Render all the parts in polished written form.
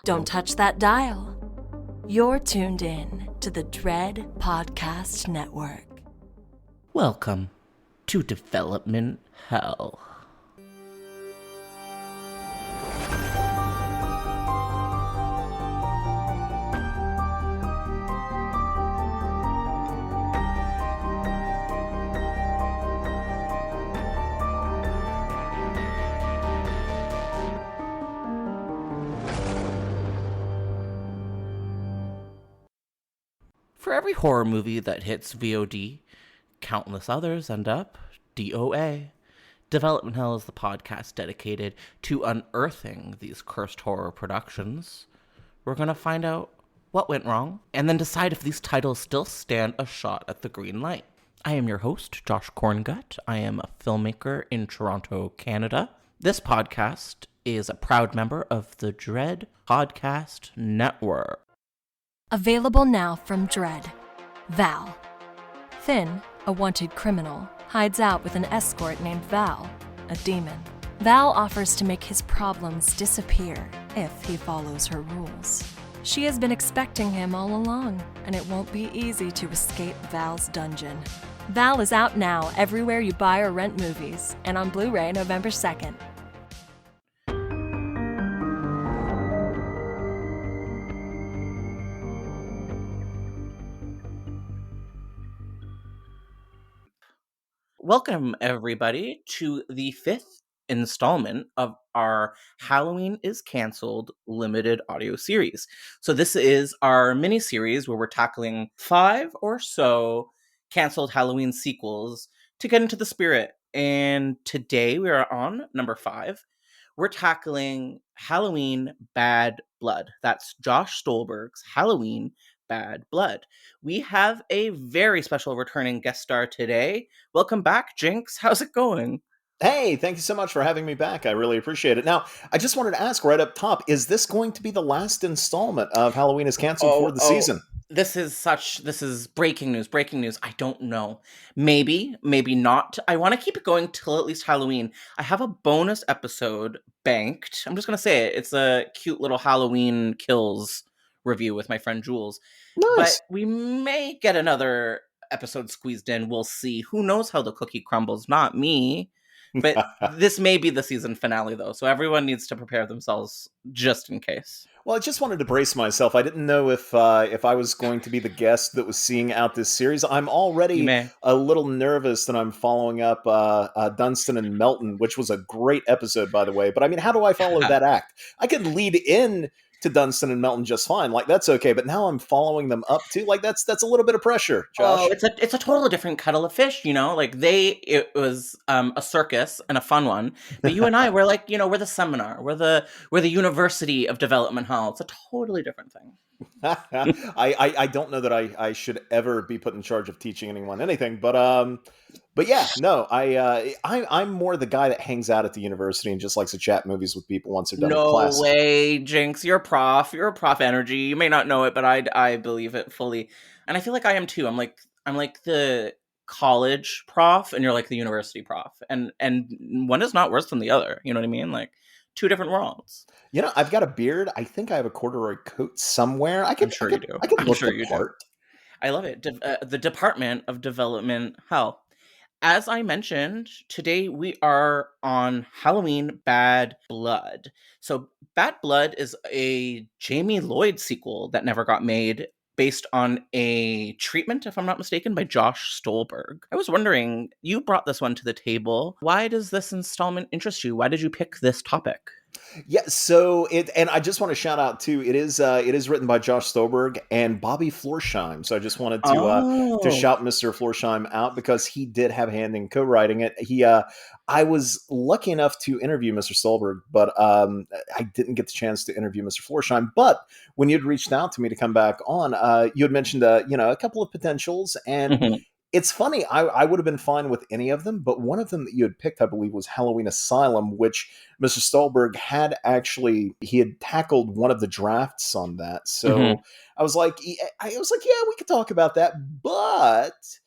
Don't touch that dial. You're tuned in to the Dread Podcast Network. Welcome to Development Hell. For every horror movie that hits VOD, countless others end up DOA. Development Hell is the podcast dedicated to unearthing these cursed horror productions. We're going to find out what went wrong, and then decide if these titles still stand a shot at the green light. I am your host, Josh Corngut. I am a filmmaker in Toronto, Canada. This podcast is a proud member of the Dread Podcast Network. Available now from Dread. Val. Finn, a wanted criminal, hides out with an escort named Val, a demon. Val offers to make his problems disappear if he follows her rules. She has been expecting him all along, and it won't be easy to escape Val's dungeon. Val is out now everywhere you buy or rent movies, and on Blu-ray November 2nd. Welcome, everybody, to the fifth installment of our Halloween is Cancelled limited audio series. So this is our mini-series where we're tackling 5 or so canceled Halloween sequels to get into the spirit. And today we are on number 5. We're tackling Halloween Bad Blood. That's Josh Stolberg's Halloween Bad Blood. We have a very special returning guest star today. Welcome back, Jinx. How's it going? Hey, thank you so much for having me back. I really appreciate it. Now, I just wanted to ask right up top, is this going to be the last installment of Halloween is Canceled for the season? This is breaking news. I don't know. Maybe not. I want to keep it going till at least Halloween. I have a bonus episode banked. I'm just going to say it. It's a cute little Halloween Kills review with my friend Jules. Nice. But we may get another episode squeezed in. We'll see. Who knows how the cookie crumbles? Not me. But this may be the season finale, though. So everyone needs to prepare themselves just in case. Well, I just wanted to brace myself. I didn't know if I was going to be the guest that was seeing out this series. I'm already a little nervous that I'm following up Dunstan and Melton, which was a great episode, by the way. But I mean, how do I follow that act? I could lead in to Dunstan and Melton just fine. Like, that's okay. But now I'm following them up too. Like, that's a little bit of pressure, Josh. Oh, it's a totally different kettle of fish, you know? Like, it was a circus and a fun one. But you and I, we're like, we're the seminar. We're the University of Development Hall. It's a totally different thing. I don't know that I should ever be put in charge of teaching anyone anything, but yeah, no, I'm more the guy that hangs out at the university and just likes to chat movies with people once they're done with class. No way, Jinx. You're a prof energy. You may not know it, but I believe it fully. And I feel like I am too. I'm like the college prof, and you're like the university prof. And one is not worse than the other. You know what I mean? Like, two different worlds. I've got a beard. I think I have a corduroy coat somewhere. I'm sure you do. I'm sure you do. I love it. The Department of Development Hell. As I mentioned, today we are on Halloween Bad Blood. So Bad Blood is a Jamie Lloyd sequel that never got made, based on a treatment, if I'm not mistaken, by Josh Stolberg. I was wondering, you brought this one to the table. Why does this installment interest you? Why did you pick this topic? Yeah, so and I just want to shout out too. It is written by Josh Stolberg and Bobby Florsheim. So I just wanted to shout Mr. Florsheim out because he did have a hand in co-writing it. I was lucky enough to interview Mr. Stolberg, but I didn't get the chance to interview Mr. Florsheim. But when you'd reached out to me to come back on, you had mentioned a couple of potentials, and Mm-hmm. It's funny, I would have been fine with any of them, but one of them that you had picked, I believe, was Halloween Asylum, which Mr. Stolberg had tackled one of the drafts on that. So I was like, yeah, we could talk about that, but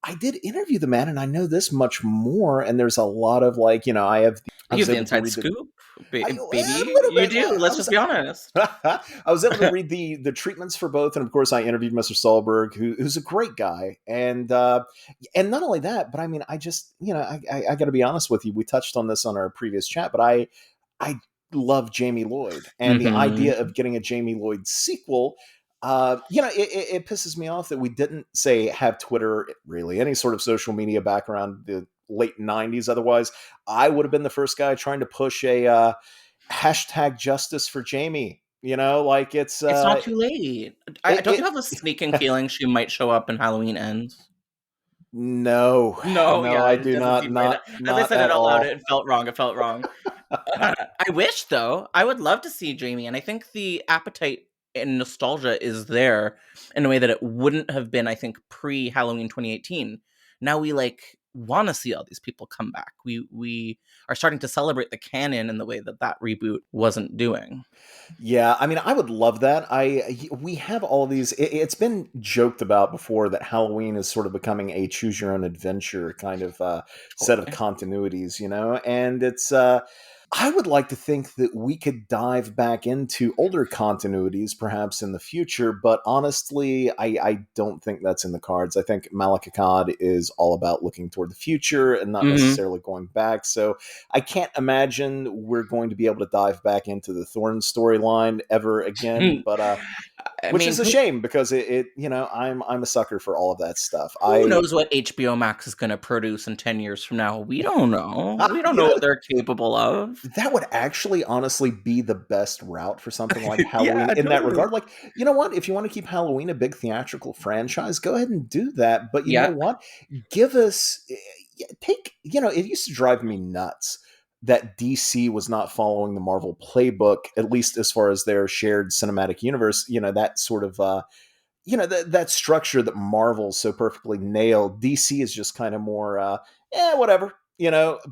I did interview the man, and I know this much more, and there's a lot of I have I You was have the able to inside read the scoop, a baby. little You bit. do. Let's just be honest. I was able to read the treatments for both, and of course, I interviewed Mr. Stolberg, who's a great guy, and not only that, but I mean, I just I got to be honest with you. We touched on this on our previous chat, but I love Jamie Lloyd, and the Hmm. idea of getting a Jamie Lloyd sequel. It pisses me off that we didn't say have Twitter, really any sort of social media background the late '90s. Otherwise, I would have been the first guy trying to push a hashtag justice for Jamie. Like It's not too late. Don't you it have a sneaking feeling she might show up in Halloween Ends? no, No, no, yeah, I it do doesn't not, seem right. As I not said it at out loud, all. it felt wrong. It felt wrong. I wish, though. I would love to see Jamie, and I think the appetite and nostalgia is there in a way that it wouldn't have been, I think, pre-Halloween 2018. Now we want to see all these people come back. We are starting to celebrate the canon in the way that reboot wasn't doing. Yeah, I mean, I would love that. We have all these. It's been joked about before that Halloween is sort of becoming a choose your own adventure kind of set of Totally. continuities, and it's. I would like to think that we could dive back into older continuities perhaps in the future, but honestly, I don't think that's in the cards. I think Malekith is all about looking toward the future and not Hmm. necessarily going back. So I can't imagine we're going to be able to dive back into the Thorn storyline ever again, but I which mean, is a shame because I'm a sucker for all of that stuff. who knows what HBO Max is going to produce in 10 years from now? We don't know. We don't you know know what they're capable of. that would actually honestly be the best route for something like Halloween Yeah, in that totally. regard. Like, you know what? If you want to keep Halloween a big theatrical franchise, go ahead and do that. But you know Yeah. what? Give us take, it used to drive me nuts that DC was not following the Marvel playbook, at least as far as their shared cinematic universe, that sort of that structure that Marvel so perfectly nailed. DC is just kind of more whatever,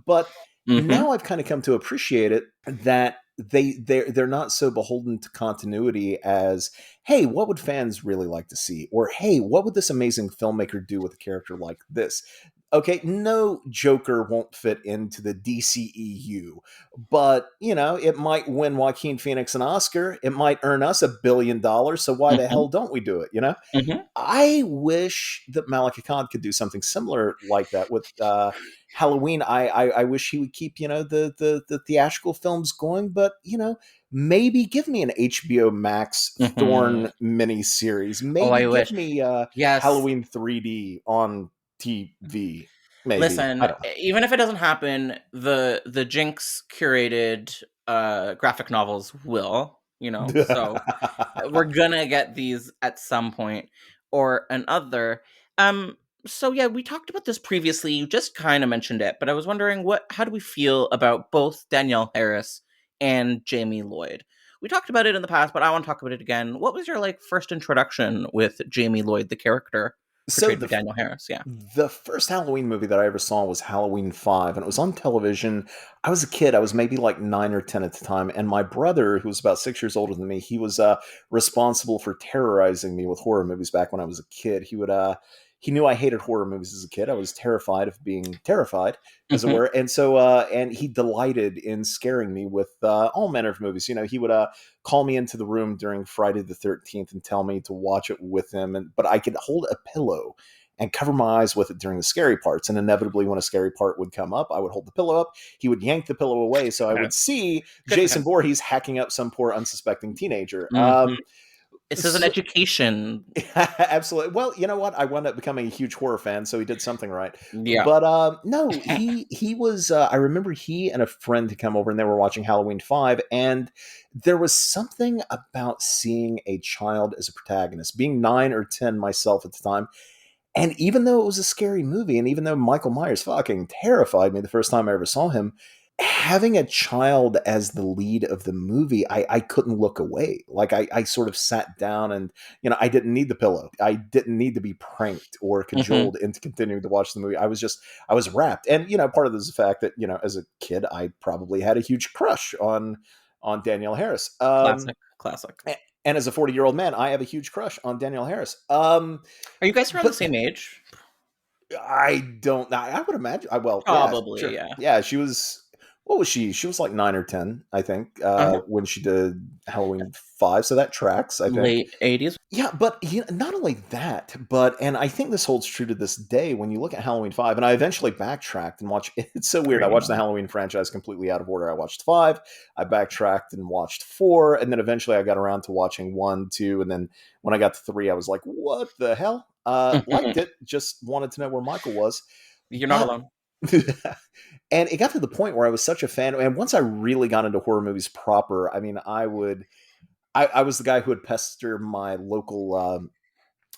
but Hmm. now I've kind of come to appreciate it that they're not so beholden to continuity as, hey, what would fans really like to see, or hey, what would this amazing filmmaker do with a character like this? Okay, no Joker won't fit into the DCEU, but it might win Joaquin Phoenix an Oscar. It might earn us $1 billion. So why the Hmm. hell don't we do it? Hmm. I wish that Malekith could do something similar like that with Halloween. I wish he would keep the theatrical films going, but maybe give me an HBO Max Hmm. Thorn miniseries. Oh, Maybe I give wish. me Yes. Halloween 3D on TV. Maybe, I Listen, don't know. even if it doesn't happen, the Jinx curated graphic novels will, so we're gonna get these at some point or another. Um, so yeah, we talked about this previously. You just kind of mentioned it, but I was wondering how do we feel about both Danielle Harris and Jamie Lloyd? We talked about it in the past, but I want to talk about it again. What was your first introduction with Jamie Lloyd, the character So portrayed by Danielle Harris? Yeah. the first Halloween movie that I ever saw was Halloween 5, and it was on television. I was a kid. I was maybe like 9 or 10 at the time, and my brother, who was about 6 years older than me, he was responsible for terrorizing me with horror movies back when I was a kid. He knew I hated horror movies as a kid. I was terrified of being terrified, as it Hmm. were. And so and he delighted in scaring me with all manner of movies. He would call me into the room during Friday the 13th and tell me to watch it with him, but I could hold a pillow and cover my eyes with it during the scary parts. And inevitably, when a scary part would come up, I would hold the pillow up. He would yank the pillow away, so I would see Good for Jason him. Voorhees hacking up some poor unsuspecting teenager. Hmm. This is an So, education. absolutely. Well, you know what? I wound up becoming a huge horror fan, so he did something right. Yeah. But no, he was. I remember he and a friend had come over, and they were watching Halloween 5, and there was something about seeing a child as a protagonist. Being 9 or 10 myself at the time, and even though it was a scary movie, and even though Michael Myers fucking terrified me the first time I ever saw him, having a child as the lead of the movie, I couldn't look away. Like I sort of sat down and, I didn't need the pillow. I didn't need to be pranked or Hmm. cajoled into continuing to watch the movie. I was wrapped. And, part of this is the fact that, as a kid, I probably had a huge crush on Danielle Harris. Classic. Classic. And as a 40-year-old man, I have a huge crush on Danielle Harris. Are you guys around the But same age? I don't. I would imagine. Well, yeah, Probably, sure, yeah. yeah. She was. what was she? She was like 9 or 10, I think, Uh-huh. when she did Halloween 5. So that tracks, I think. Late 80s. Yeah, but not only that, and I think this holds true to this day when you look at Halloween 5, and I eventually backtracked and watched, it's so weird. I watched the Three. Halloween franchise completely out of order. I watched 5, I backtracked and watched 4, and then eventually I got around to watching 1, 2, and then when I got to 3, I was like, what the hell? Liked it, just wanted to know where Michael was. You're not But alone. and it got to the point where I was such a fan, and once I really got into horror movies proper, I mean, I was the guy who would pester my local,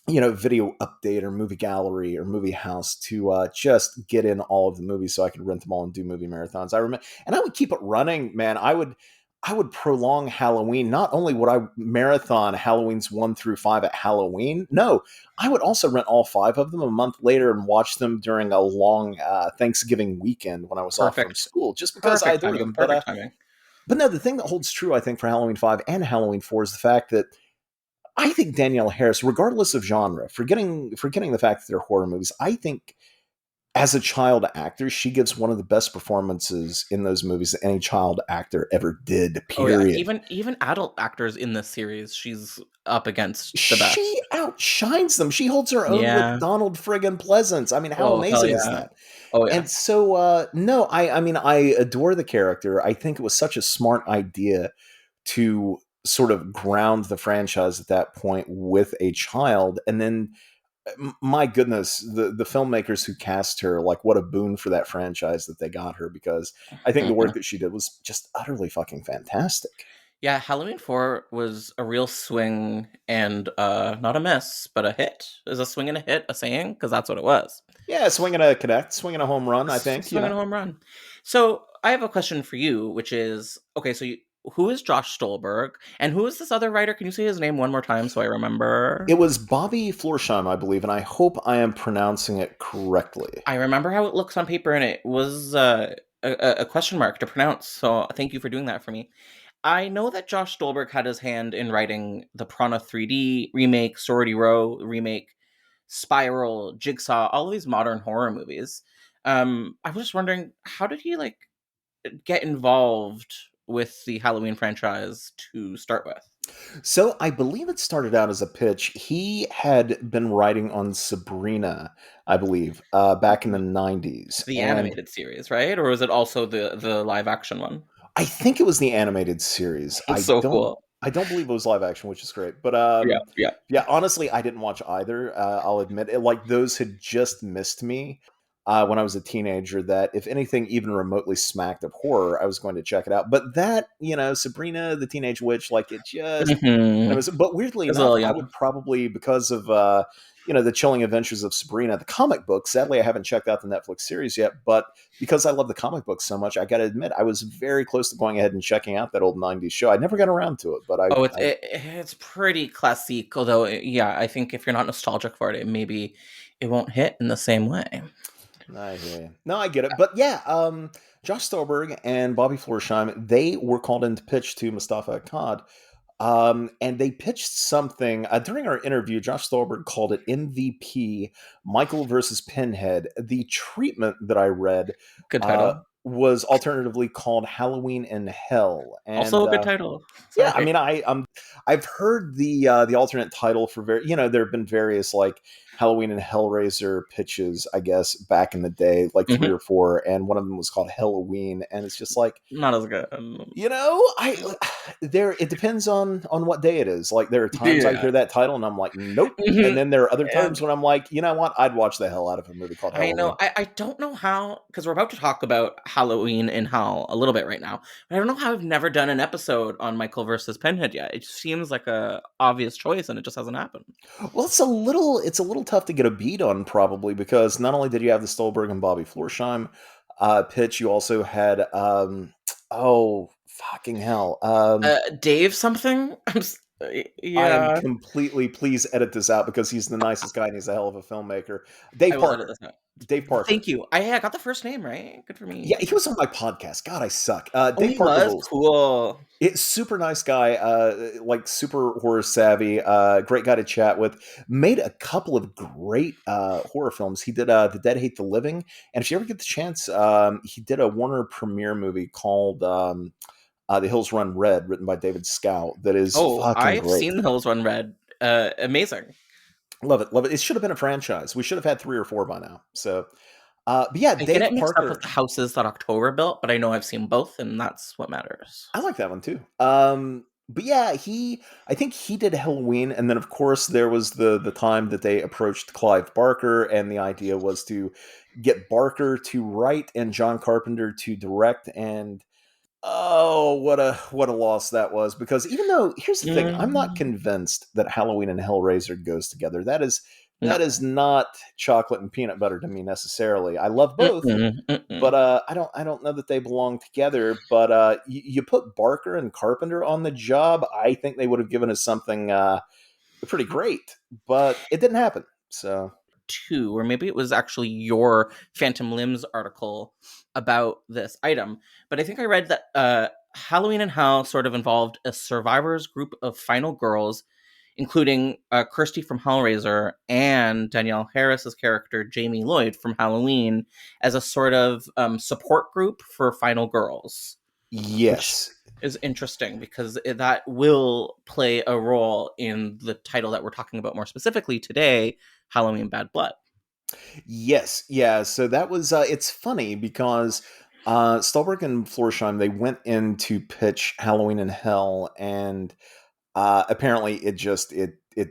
video update or movie gallery or movie house to just get in all of the movies so I could rent them all and do movie marathons. I remember, and I would keep it running, man. I would prolong Halloween. Not only would I marathon Halloween's 1 through 5 at Halloween, no, I would also rent all 5 of them a month later and watch them during a long Thanksgiving weekend when I was off from Perfect. school, just because I Perfect adore timing. them. Perfect timing. But no, the thing that holds true, I think, for Halloween 5 and Halloween 4 is the fact that I think Danielle Harris, regardless of genre, forgetting the fact that they're horror movies, I think as a child actor, she gives one of the best performances in those movies that any child actor ever did, Oh yeah, period. even adult actors in this series, she's up against the She best. outshines them. She holds her own with Yeah. Donald friggin' Pleasance. I mean, how Oh hell amazing is yeah. that? Oh yeah. And so, no, I mean, I adore the character. I think it was such a smart idea to sort of ground the franchise at that point with a child. And then, my goodness, the filmmakers who cast her, like, what a boon for that franchise that they got her, because I think the work Mhm. that she did was just utterly fucking fantastic. Yeah, Halloween 4 was a real swing and not a miss, but a hit. Is a swing and a hit a saying? Because that's what it was. Yeah, swinging a connect, swinging a home run, I think, Swing and a home run. So I have a question for you, which is okay. So who is Josh Stolberg, and who is this other writer? Can you say his name one more time so I remember? It was Bobby Florsheim, I believe, and I hope I am pronouncing it correctly. I remember how it looks on paper, and it was a question mark to pronounce. So thank you for doing that for me. I know that Josh Stolberg had his hand in writing the Prana 3D remake, Sorority Row remake, Spiral, Jigsaw, all of these modern horror movies. I was just wondering, how did he get involved with the Halloween franchise to start with? So I believe it started out as a pitch. He had been writing on Sabrina, I believe, back in the 90s. The And animated series, right? Or was it also the live action one? I think it was the animated series. It's so cool. I don't believe it was live action, which is great. But Yeah, yeah. yeah, honestly, I didn't watch either. I'll admit it. Like, those had just missed me when I was a teenager. That if anything even remotely smacked of horror, I was going to check it out. But that, Sabrina the Teenage Witch, like, it just Mm-hmm. was. But weirdly It's a enough, little I young. would probably, because of the Chilling Adventures of Sabrina, the comic book. Sadly, I haven't checked out the Netflix series yet, but because I love the comic book so much, I got to admit I was very close to going ahead and checking out that old '90s show. I never got around to it, but Oh, it's pretty classic. Although, yeah, I think if you're not nostalgic for it, maybe it won't hit in the same way. I hear you. No, I get it. But yeah, Josh Stolberg and Bobby Florsheim, they were called in to pitch to Mustafa Akkad. And they pitched something during our interview. Josh Stolberg called it MVP Michael versus Pinhead. The treatment that I read Good uh, title. was alternatively called Halloween in Hell. Also And a good title. yeah, I Sorry. mean, I've heard the alternate title for there have been various, like, Halloween and Hellraiser pitches, I guess, back in the day, like 3 Hmm. or 4, and one of them was called Halloween, and it's just like, Not as good. I there it depends on what day it is. Like, there are times I Yeah. hear that title and I'm like, nope. Hmm. And then there are other And times when I'm like, you know what? I'd watch the hell out of a movie called I know Halloween. I don't know how, because we're about to talk about Halloween in Hell a little bit right now. But I don't know how I've never done an episode on Michael versus Pinhead yet. It just seems like a obvious choice, and it just hasn't happened. Well, it's a little tough to get a beat on, probably, because not only did you have the Stolberg and Bobby Florsheim pitch, you also had oh, fucking hell. Dave something. I am Yeah. completely, please edit this out because he's the nicest guy and he's a hell of a filmmaker. I Dave will edit Parker. this out. Dave Parker. Thank you. I got the first name right. Good for Yeah, me. he was on my podcast. God, I suck. Oh, Dave he Parker was rules. cool. It's super nice guy, like super horror savvy, great guy to chat with. Made a couple of great horror films. He did The Dead Hate the Living, and if you ever get the chance, he did a Warner premiere movie called The Hills Run Red, written by David Scout. That is Oh, fucking I've great. seen The Hills Run Red. Amazing. Love it, love it. It should have been a franchise. We should have had 3 or 4 by now. So, but yeah, I get it Dave mixed up with Parker. the houses that October built, but I know I've seen both, and that's what matters. I like that one too. But yeah, I think he did Halloween, and then of course there was the time that they approached Clive Barker, and the idea was to get Barker to write and John Carpenter to direct, and oh, what a loss that was. Because even though here's the thing, I'm not Mm, convinced that Halloween and Hellraiser goes together. no. That is not chocolate and peanut butter to me necessarily. I love both, Mm-mm, mm-mm. but I don't know that they belong together. But you put Barker and Carpenter on the job, I think they would have given us something pretty great. But it didn't happen. So Two, or maybe it was actually your Phantom Limbs article about this item. But I think I read that Halloween in Hell sort of involved a survivors group of final girls, including Kirsty from Hellraiser and Danielle Harris's character Jamie Lloyd from Halloween, as a sort of support group for final girls, which yes, is interesting because that will play a role in the title that we're talking about more specifically today, Halloween Bad Blood. yes, yeah. So that was it's funny because Stolberg and Florsheim, they went in to pitch Halloween in Hell, and apparently it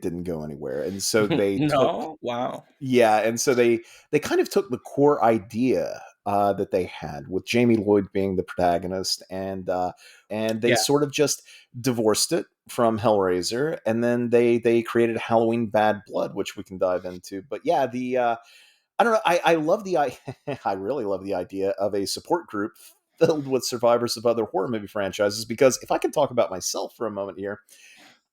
didn't go anywhere, and so they took No? Wow. yeah, and so they kind of took the core idea that they had with Jamie Lloyd being the protagonist, and they Yeah. sort of just divorced it from Hellraiser, and then they created Halloween Bad Blood, which we can dive into. But yeah, the I don't know. I love I really love the idea of a support group filled with survivors of other horror movie franchises. Because if I can talk about myself for a moment here,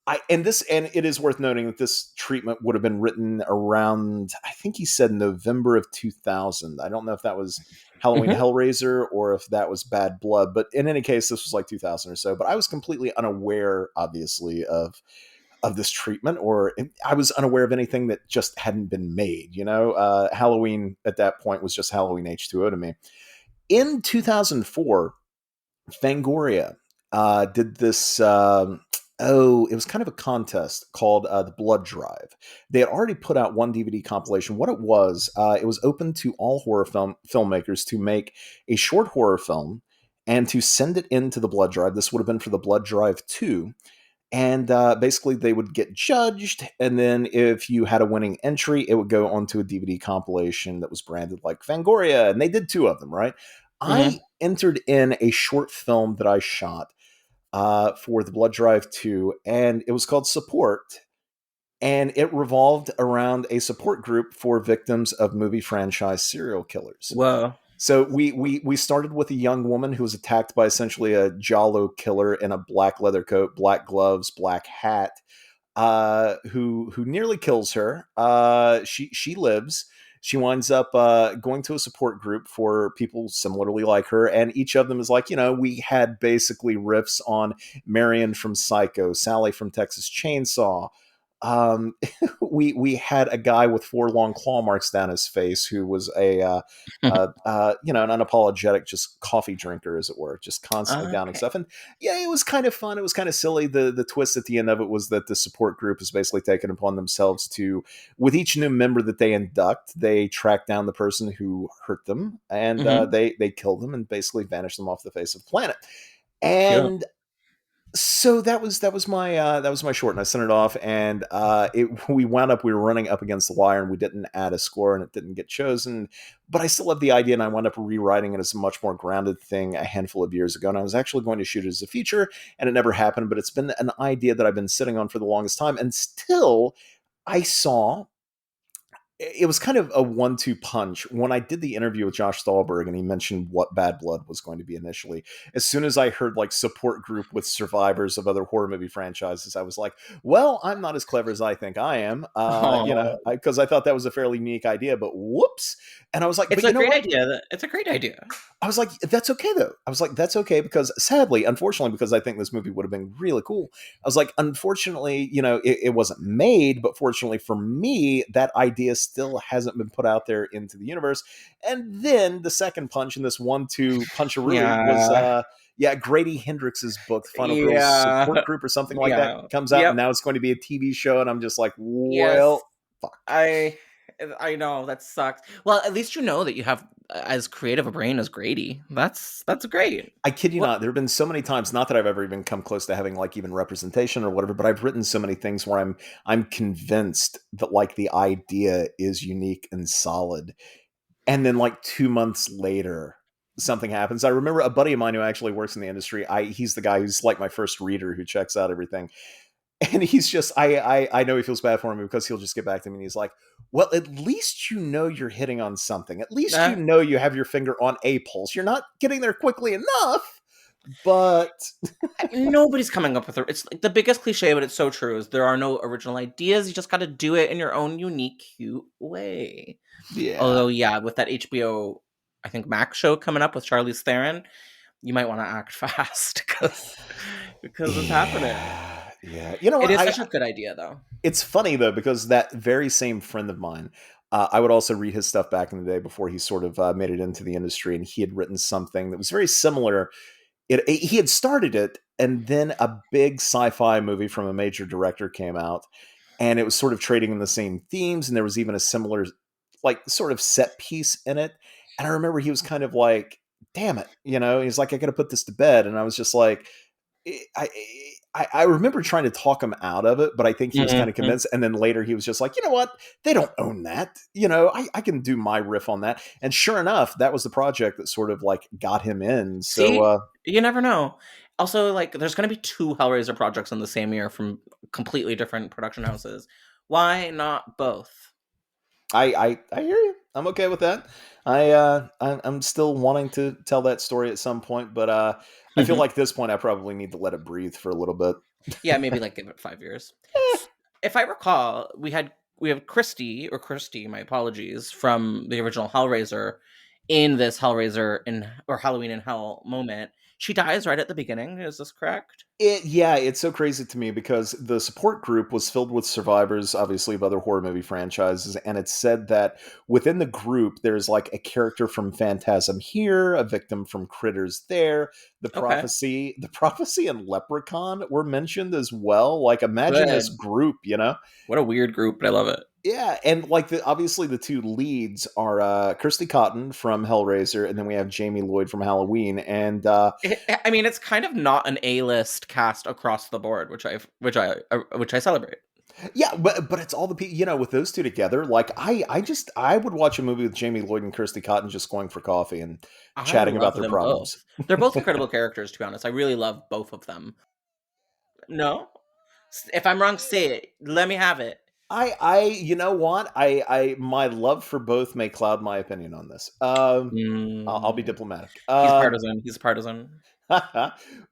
and it is worth noting that this treatment would have been written around, I think he said November of 2000. I don't know if that was Halloween Hmm. Hellraiser or if that was Bad Blood, but in any case, this was like 2000 or so. But I was completely unaware, obviously, of this treatment, or I was unaware of anything that just hadn't been made. Halloween at that point was just Halloween H20 to me. In 2004, Fangoria did this. It was kind of a contest called the Blood Drive. They had already put out one DVD compilation. What it was open to all horror filmmakers to make a short horror film and to send it into the Blood Drive. This would have been for the Blood Drive 2, and basically they would get judged, and then if you had a winning entry, it would go onto a DVD compilation that was branded like Fangoria, and they did 2 of them, right? Hmm. I entered in a short film that I shot for the Blood Drive 2, and it was called Support, and it revolved around a support group for victims of movie franchise serial killers. Whoa. So we started with a young woman who was attacked by essentially a Jalo killer in a black leather coat, black gloves, black hat, who nearly kills her. She lives. She winds up going to a support group for people similarly like her, and each of them is like, we had basically riffs on Marion from Psycho, Sally from Texas Chainsaw. Um, we had a guy with 4 long claw marks down his face who was an unapologetic just coffee drinker, as it were, just constantly downing Okay. stuff. And yeah, it was kind of fun. It was kind of silly. The twist at the end of it was that the support group is basically taken upon themselves to, with each new member that they induct, they track down the person who hurt them, and Hmm. they kill them and basically vanish them off the face of the planet. Cute. And so that was my short, and I sent it off, and we were running up against the wire, and we didn't add a score, and it didn't get chosen. But I still love the idea, and I wound up rewriting it as a much more grounded thing a handful of years ago. And I was actually going to shoot it as a feature, and it never happened. But it's been an idea that I've been sitting on for the longest time, and still, I saw it was kind of a 1-2 punch. When I did the interview with Josh Stolberg and he mentioned what Bad Blood was going to be initially, as soon as I heard like support group with survivors of other horror movie franchises, I was like, well, I'm not as clever as I think I am. Oh, Because I thought that was a fairly unique idea, but whoops. And I was like, it's but a you know great what? idea. It's a great idea. I was like, that's okay though. I was like, that's okay because sadly, unfortunately, because I think this movie would have been really cool. I was like, unfortunately, it wasn't made, but fortunately for me, that idea still hasn't been put out there into the universe. And then the second punch in this 1-2 puncharoo was, Yeah. Grady Hendrix's book, The Final Girls Yeah. Support Group or something like that Yeah. comes out. And Yep. now it's going to be a TV show. And I'm just like, Yes. well, fuck. I know that sucks. Well, at least you know that you have as creative a brain as Grady. That's great. I kid you What? not. There have been so many times, not that I've ever even come close to having like even representation or whatever, but I've written so many things where I'm convinced that like the idea is unique and solid. And then like 2 months later, something happens. I remember a buddy of mine who actually works in the industry. He's the guy who's like my first reader who checks out everything. And he's just I know he feels bad for me because he'll just get back to me and he's like, well, at least you know you're hitting on something. At least you Uh, know you have your finger on a pulse. You're not getting there quickly enough, but Nobody's coming up with it. It's like the biggest cliche, but it's so true. Is there are no original ideas. You just got to do it in your own unique, cute way. yeah. Although, yeah, with that HBO, I think Max show coming up with Charlize Theron, you might want to act fast because it's happening. Yeah. You know It what? is such a good idea, though. It's funny though because that very same friend of mine, I would also read his stuff back in the day before he sort of made it into the industry, and he had written something that was very similar. He had started it, and then a big sci-fi movie from a major director came out, and it was sort of trading in the same themes, and there was even a similar, like, sort of set piece in it. And I remember he was kind of like, "Damn it," he's like, "I got to put this to bed," and I was just like, I, I remember trying to talk him out of it, but I think he was kind of Mhm. convinced. And then later he was just like, you know what? They don't own that. I can do my riff on that. And sure enough, that was the project that sort of like got him in. So, See, you never know. Also, like, there's going to be two Hellraiser projects in the same year from completely different production houses. Why not both? I hear you. I'm okay with that. I'm still wanting to tell that story at some point, but I feel like at this point I probably need to let it breathe for a little bit. Yeah, maybe like give it 5 years. If I recall, we have Christy, my apologies, from the original Hellraiser in this Hellraiser in or Halloween in Hell moment. She dies right at the beginning. Is this correct? It's so crazy to me because the support group was filled with survivors, obviously, of other horror movie franchises, and it said that within the group there's like a character from Phantasm here, a victim from Critters there. Okay. The prophecy and Leprechaun were mentioned as well. Like, imagine this Good. group. What a weird group, but I love it. Yeah, and like obviously the two leads are Kirsty Cotton from Hellraiser, and then we have Jamie Lloyd from Halloween, and I mean, it's kind of not an A-list cast across the board, which I celebrate. yeah, but it's all the people, with those two together. Like I would watch a movie with Jamie Lloyd and Kirsty Cotton just going for coffee and I chatting about love their them both. problems. They're both incredible characters, to be honest. I really love both of them. No, if I'm wrong, say it. Let me have it. You know what? My love for both may cloud my opinion on this. I'll be Mm, diplomatic. he's partisan. He's partisan.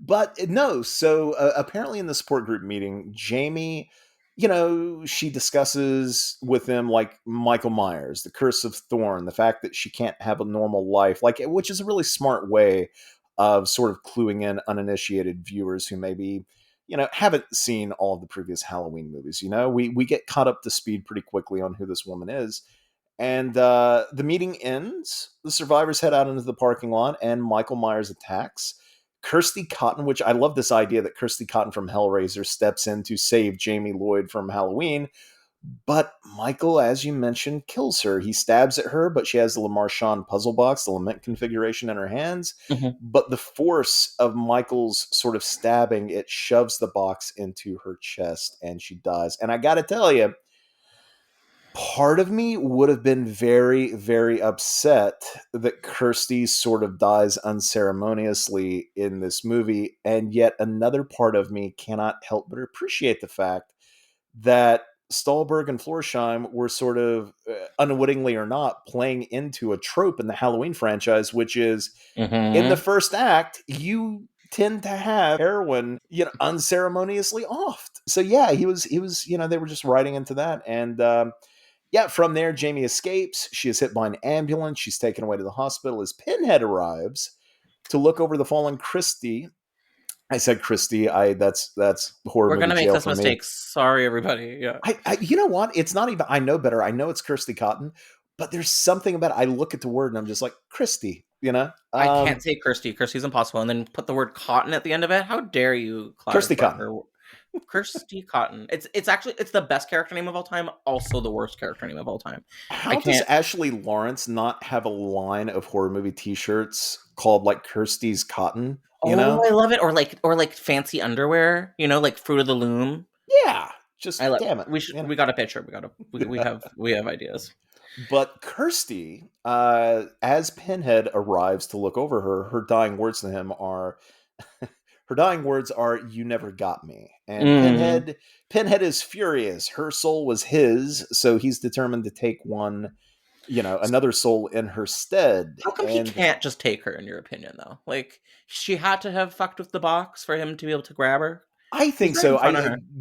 But no, so apparently in the support group meeting, Jamie, she discusses with them like Michael Myers, the curse of Thorn, the fact that she can't have a normal life, like, which is a really smart way of sort of cluing in uninitiated viewers who maybe, haven't seen all of the previous Halloween movies. We get caught up to speed pretty quickly on who this woman is. And the meeting ends. The survivors head out into the parking lot, and Michael Myers attacks. Kirsty Cotton, which I love this idea that Kirsty Cotton from Hellraiser steps in to save Jamie Lloyd from Halloween. But Michael, as you mentioned, kills her. He stabs at her, but she has the Lamar Shawn puzzle box, the lament configuration in her hands. Mhm. But the force of Michael's sort of stabbing, it shoves the box into her chest, and she dies. And I got to tell you, part of me would have been very, very upset that Kirsty sort of dies unceremoniously in this movie. And yet another part of me cannot help but appreciate the fact that Stolberg and Florsheim were sort of, unwittingly or not, playing into a trope in the Halloween franchise, which is in the first act, you tend to have heroin, unceremoniously offed. So yeah, he was, they were just writing into that. And yeah, from there, Jamie escapes. She is hit by an ambulance. She's taken away to the hospital as Pinhead arrives to look over the fallen Christie. I said Christie. That's horror We're movie gonna make jail this for me. mistake. Sorry, everybody. Yeah. You know what? It's not even. I know better. I know it's Kirsty Cotton, but there's something about it. I look at the word and I'm just like Christy. I can't say Kirsty. Kirsty's impossible. And then put the word cotton at the end of it. How dare you, Clive Kirsty Barker? Cotton. Kirsty Cotton. It's actually the best character name of all time. Also the worst character name of all time. How does Ashley Lawrence not have a line of horror movie T-shirts called like Kirsty's Cotton? I love it. Or like fancy underwear. Like Fruit of the Loom. Yeah. Just damn it. We got a picture. We have ideas. But Kirsty, as Pinhead arrives to look over her, her dying words to him are, "You never got me." And Pinhead is furious. Her soul was his, so he's determined to take another soul in her stead. How come he can't just take her, in your opinion, though? Like, she had to have fucked with the box for him to be able to grab her? I think so.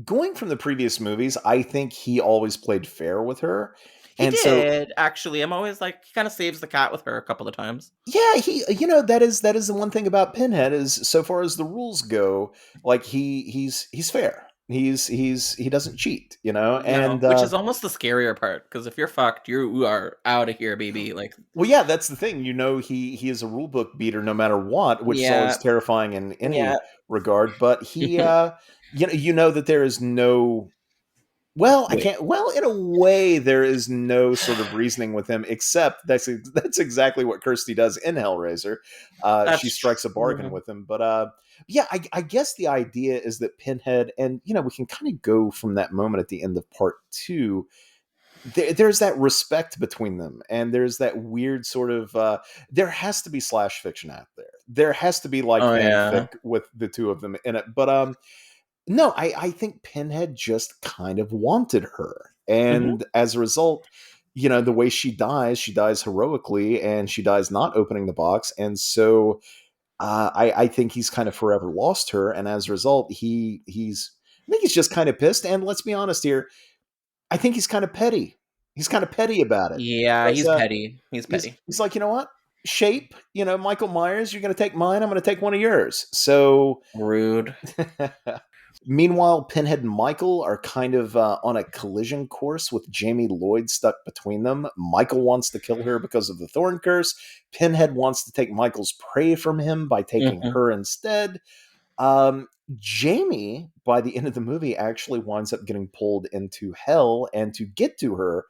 Going from the previous movies, I think he always played fair with her. He did, actually. I'm always like, he kind of saves the cat with her a couple of times. Yeah, that is the one thing about Pinhead is, so far as the rules go, like he's fair. He doesn't cheat, and which is almost the scarier part, because if you're fucked, you are out of here, baby. Like, well, yeah, that's the thing. He is a rule book beater no matter what, which is always terrifying in any regard. But he, that there is no. Well, I can't. Well, in a way, there is no sort of reasoning with him, except that's exactly what Kirsty does in Hellraiser. She strikes a bargain with him. But yeah, I guess the idea is that Pinhead, and we can kind of go from that moment at the end of part 2. There's that respect between them, and there's that weird sort of. There has to be slash fiction out there. There has to be like fanfic with the two of them in it, but no, I think Pinhead just kind of wanted her. And as a result, the way she dies heroically, and she dies not opening the box. And so I think he's kind of forever lost her. And as a result, I think he's just kind of pissed. And let's be honest here, I think he's kind of petty. He's kind of petty about it. Yeah, he's petty. He's petty. He's like, you know what? Shape, Michael Myers, you're going to take mine. I'm going to take one of yours. So rude. Meanwhile, Pinhead and Michael are kind of on a collision course with Jamie Lloyd stuck between them. Michael wants to kill her because of the Thorn Curse. Pinhead wants to take Michael's prey from him by taking her instead. Jamie, by the end of the movie, actually winds up getting pulled into hell, and to get to her,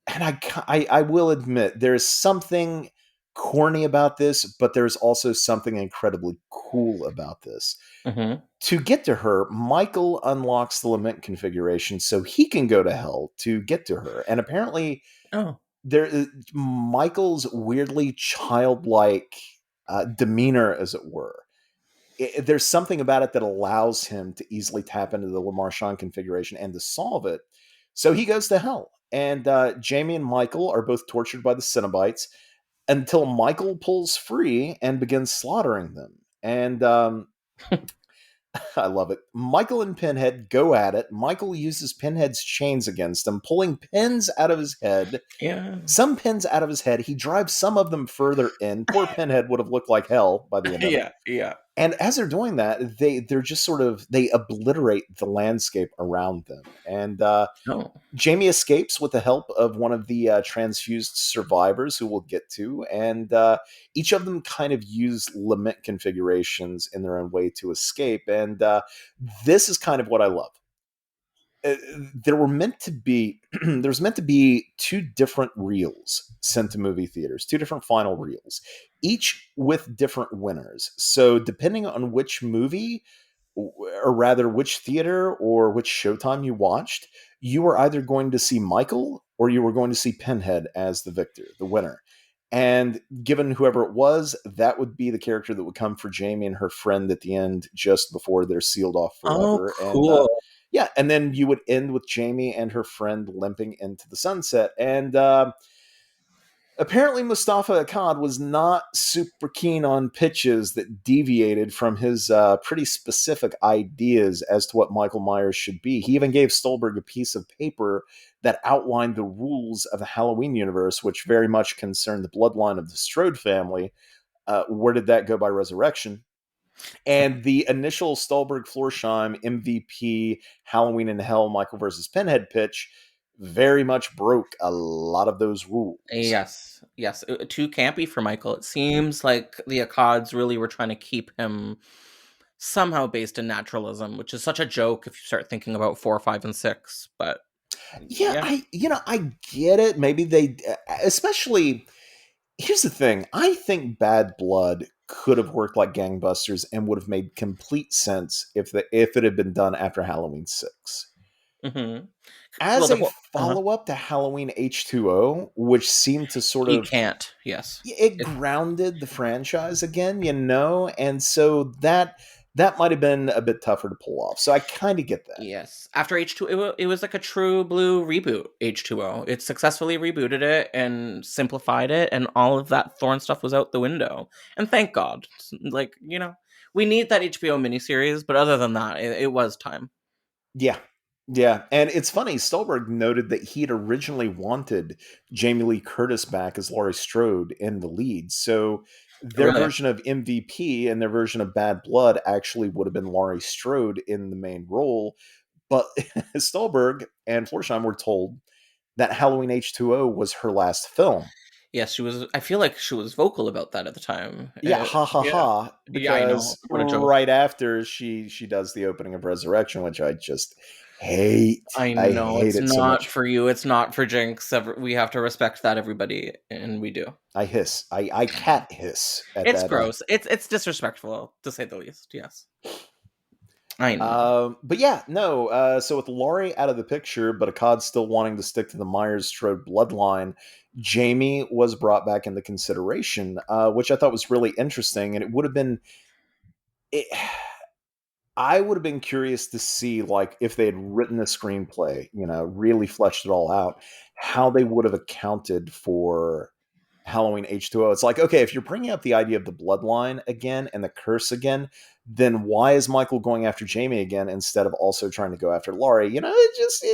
and I will admit, there's something corny about this, but there's also something incredibly cool about this. To get to her, Michael unlocks the lament configuration so he can go to hell to get to her. And apparently, Michael's weirdly childlike demeanor, as it were, there's something about it that allows him to easily tap into the Le Marchand configuration and to solve it. So he goes to hell. And Jamie and Michael are both tortured by the Cenobites until Michael pulls free and begins slaughtering them. And I love it. Michael and Pinhead go at it. Michael uses Pinhead's chains against him, pulling pins out of his head. Yeah. Some pins out of his head. He drives some of them further in. Poor Pinhead would have looked like hell by the end of it. Yeah. And as they're doing that, they're just sort of, they obliterate the landscape around them. And Jamie escapes with the help of one of the transfused survivors, who we'll get to. And each of them kind of use lament configurations in their own way to escape. And this is kind of what I love. There's meant to be 2 different reels sent to movie theaters, 2 different final reels, each with different winners. So depending on which movie, or rather which theater or which showtime you watched, you were either going to see Michael or you were going to see Pinhead as the victor, the winner. And given whoever it was, that would be the character that would come for Jamie and her friend at the end, just before they're sealed off forever. Oh, cool. Yeah, and then you would end with Jamie and her friend limping into the sunset. And apparently, Mustafa Akkad was not super keen on pitches that deviated from his pretty specific ideas as to what Michael Myers should be. He even gave Stolberg a piece of paper that outlined the rules of the Halloween universe, which very much concerned the bloodline of the Strode family. Where did that go by Resurrection? And the initial Stolberg Florsheim MVP Halloween in Hell Michael versus Pinhead pitch very much broke a lot of those rules. Yes. Too campy for Michael. It seems like the Akkads really were trying to keep him somehow based in naturalism, which is such a joke if you start thinking about 4, 5, and 6. But Yeah, I get it. Maybe they, especially. Here's the thing. I think Bad Blood could have worked like gangbusters and would have made complete sense if it had been done after Halloween 6. Mm-hmm. Well, As the a whole follow-up to Halloween H2O, which seemed to sort you of can't. Yes, it grounded the franchise again, and so that might have been a bit tougher to pull off. So I kind of get that. Yes. After H2O, it was like a true blue reboot, H2O. It successfully rebooted it and simplified it, and all of that Thorn stuff was out the window. And thank God. Like, we need that HBO miniseries, but other than that, it was time. Yeah. Yeah, and it's funny, Stolberg noted that he'd originally wanted Jamie Lee Curtis back as Laurie Strode in the lead. So their Really? version of MVP and their version of Bad Blood actually would have been Laurie Strode in the main role. But Stolberg and Florsheim were told that Halloween H2O was her last film. Yes, she was. I feel like she was vocal about that at the time. Yeah, ha ha Yeah. ha. Yeah, I know. Because What a joke. right after she does the opening of Resurrection, which I just hate. I I know. hate It's it so not much. for you. It's not for Jinx. We have to respect that, everybody. And we do. I hiss. I cat hiss at It's that. gross. It's disrespectful, to say the least. Yes. I know. But yeah, no. So with Laurie out of the picture, but Akkad still wanting to stick to the Myers Strode bloodline, Jamie was brought back into consideration, which I thought was really interesting, and it would have been. It, I would have been curious to see, like, if they had written a screenplay, really fleshed it all out, how they would have accounted for Halloween H2O. It's like, okay, if you're bringing up the idea of the bloodline again and the curse again, then why is Michael going after Jamie again instead of also trying to go after Laurie? It's just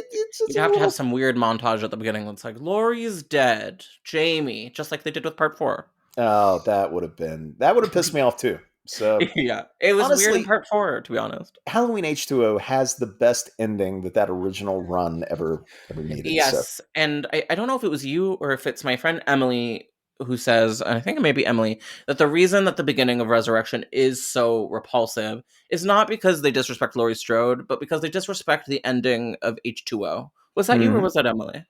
You'd have to have some weird montage at the beginning that's like, Laurie's dead, Jamie, just like they did with part 4. Oh, that would have pissed me off too. So Yeah, it was honestly, weird in part 4, to be honest. Halloween H2O has the best ending that original run ever needed. Yes, So. and I don't know if it was you or if it's my friend Emily who says, and I think it may be Emily, that the reason that the beginning of Resurrection is so repulsive is not because they disrespect Laurie Strode, but because they disrespect the ending of H2O. Was that you or was that Emily?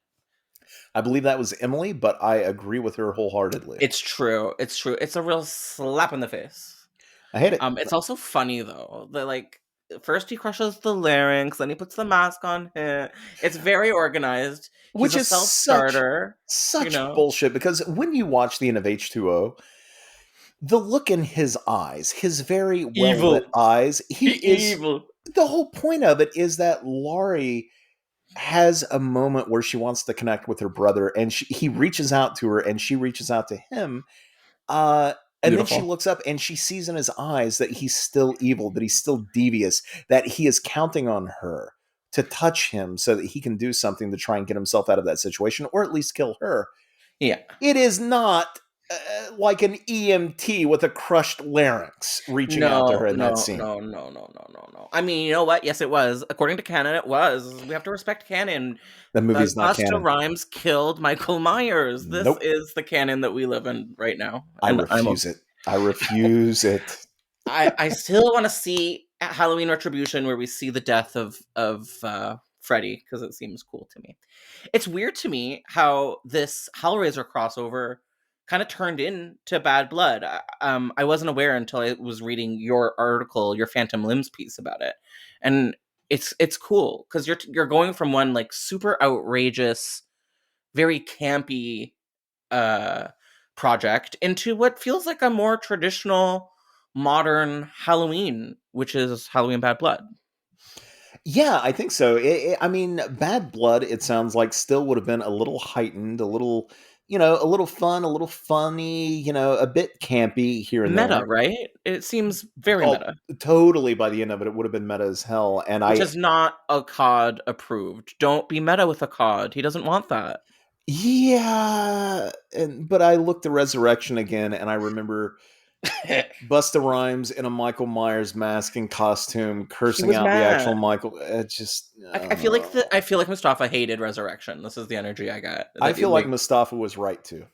I believe that was Emily, but I agree with her wholeheartedly. It's true. It's true. It's a real slap in the face. I hate it. It's also funny though. Like first he crushes the larynx, then he puts the mask on him. It's very organized. Which He's a is self-starter. such bullshit, because when you watch the end of H2O, the look in his eyes, his very well-lit eyes, he is evil. The whole point of it is that Laurie has a moment where she wants to connect with her brother, and he reaches out to her, and she reaches out to him. And then she looks up and she sees in his eyes that he's still evil, that he's still devious, that he is counting on her to touch him so that he can do something to try and get himself out of that situation, or at least kill her. Yeah. It is not like an EMT with a crushed larynx reaching out to her in that scene. No. I mean, you know what? Yes, it was. According to canon, it was. We have to respect canon. The movie's not Busta canon. Rhymes killed Michael Myers. This Nope. is the canon that we live in right now. I refuse it. I refuse it. I still want to see Halloween Retribution where we see the death of Freddy, because it seems cool to me. It's weird to me how this Hellraiser crossover kind of turned into Bad Blood. I wasn't aware until I was reading your article, your Phantom Limbs piece about it, and it's cool because you're going from one like super outrageous, very campy project into what feels like a more traditional, modern Halloween, which is Halloween Bad Blood. Yeah, I think so. I mean, Bad Blood, it sounds like, still would have been a little heightened, a little, a little fun, a little funny, a bit campy here and Meta, there. right? It seems very Oh, meta, totally. By the end of it, it would have been meta as hell. And which is not a COD approved. Don't be meta with a COD. He doesn't want that. yeah, but I looked at Resurrection again, and I remember Busta Rhymes in a Michael Myers mask and costume, He cursing was out the actual mad. Michael. It just, I feel like I feel like Mustafa hated Resurrection. This is the energy I got. I That feel it, like like, Mustafa was right too.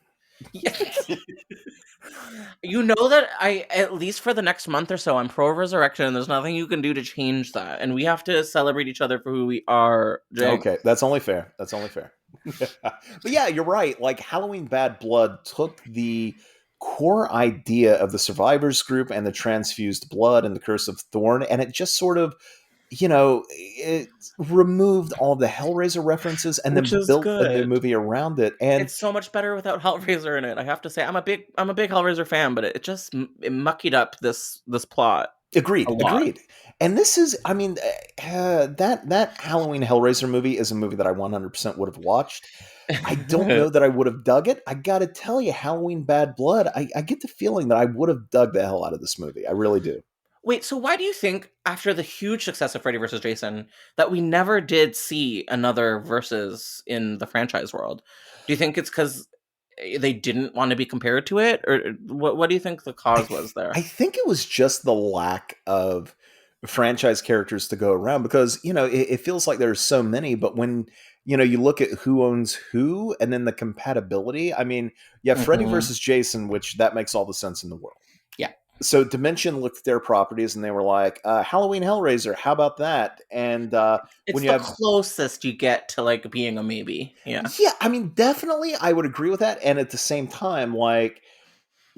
you know that I, at least for the next month or so, I'm pro Resurrection, and there's nothing you can do to change that. And we have to celebrate each other for who we are, Jinx. Okay, that's only fair. That's only fair. But yeah, you're right. Like Halloween Bad Blood took the core idea of the survivors group and the transfused blood and the curse of Thorn, and it just sort of, it removed all the Hellraiser references and Which then is built a new good. movie around it. And It's so much better without Hellraiser in it. I have to say, I'm a big Hellraiser fan, but it just it muckied up this plot a lot. agreed. And this is, I mean, that Halloween Hellraiser movie is a movie that I 100% would have watched. I don't know that I would have dug it. I got to tell you, Halloween Bad Blood, I get the feeling that I would have dug the hell out of this movie. I really do. Wait, so why do you think, after the huge success of Freddy vs. Jason, that we never did see another versus in the franchise world? Do you think it's because they didn't want to be compared to it, or what do you think the cause was I there? think it was just the lack of franchise characters to go around because, it feels like there's so many, but when, you look at who owns who and then the compatibility, I mean, yeah, Freddy Hmm. versus Jason, which that makes all the sense in the world. Yeah, So Dimension looked at their properties and they were like, Halloween Hellraiser, how about that? And when it's you the have, closest you get to like being a maybe. Yeah. yeah, I mean, definitely, I would agree with that. And at the same time, like,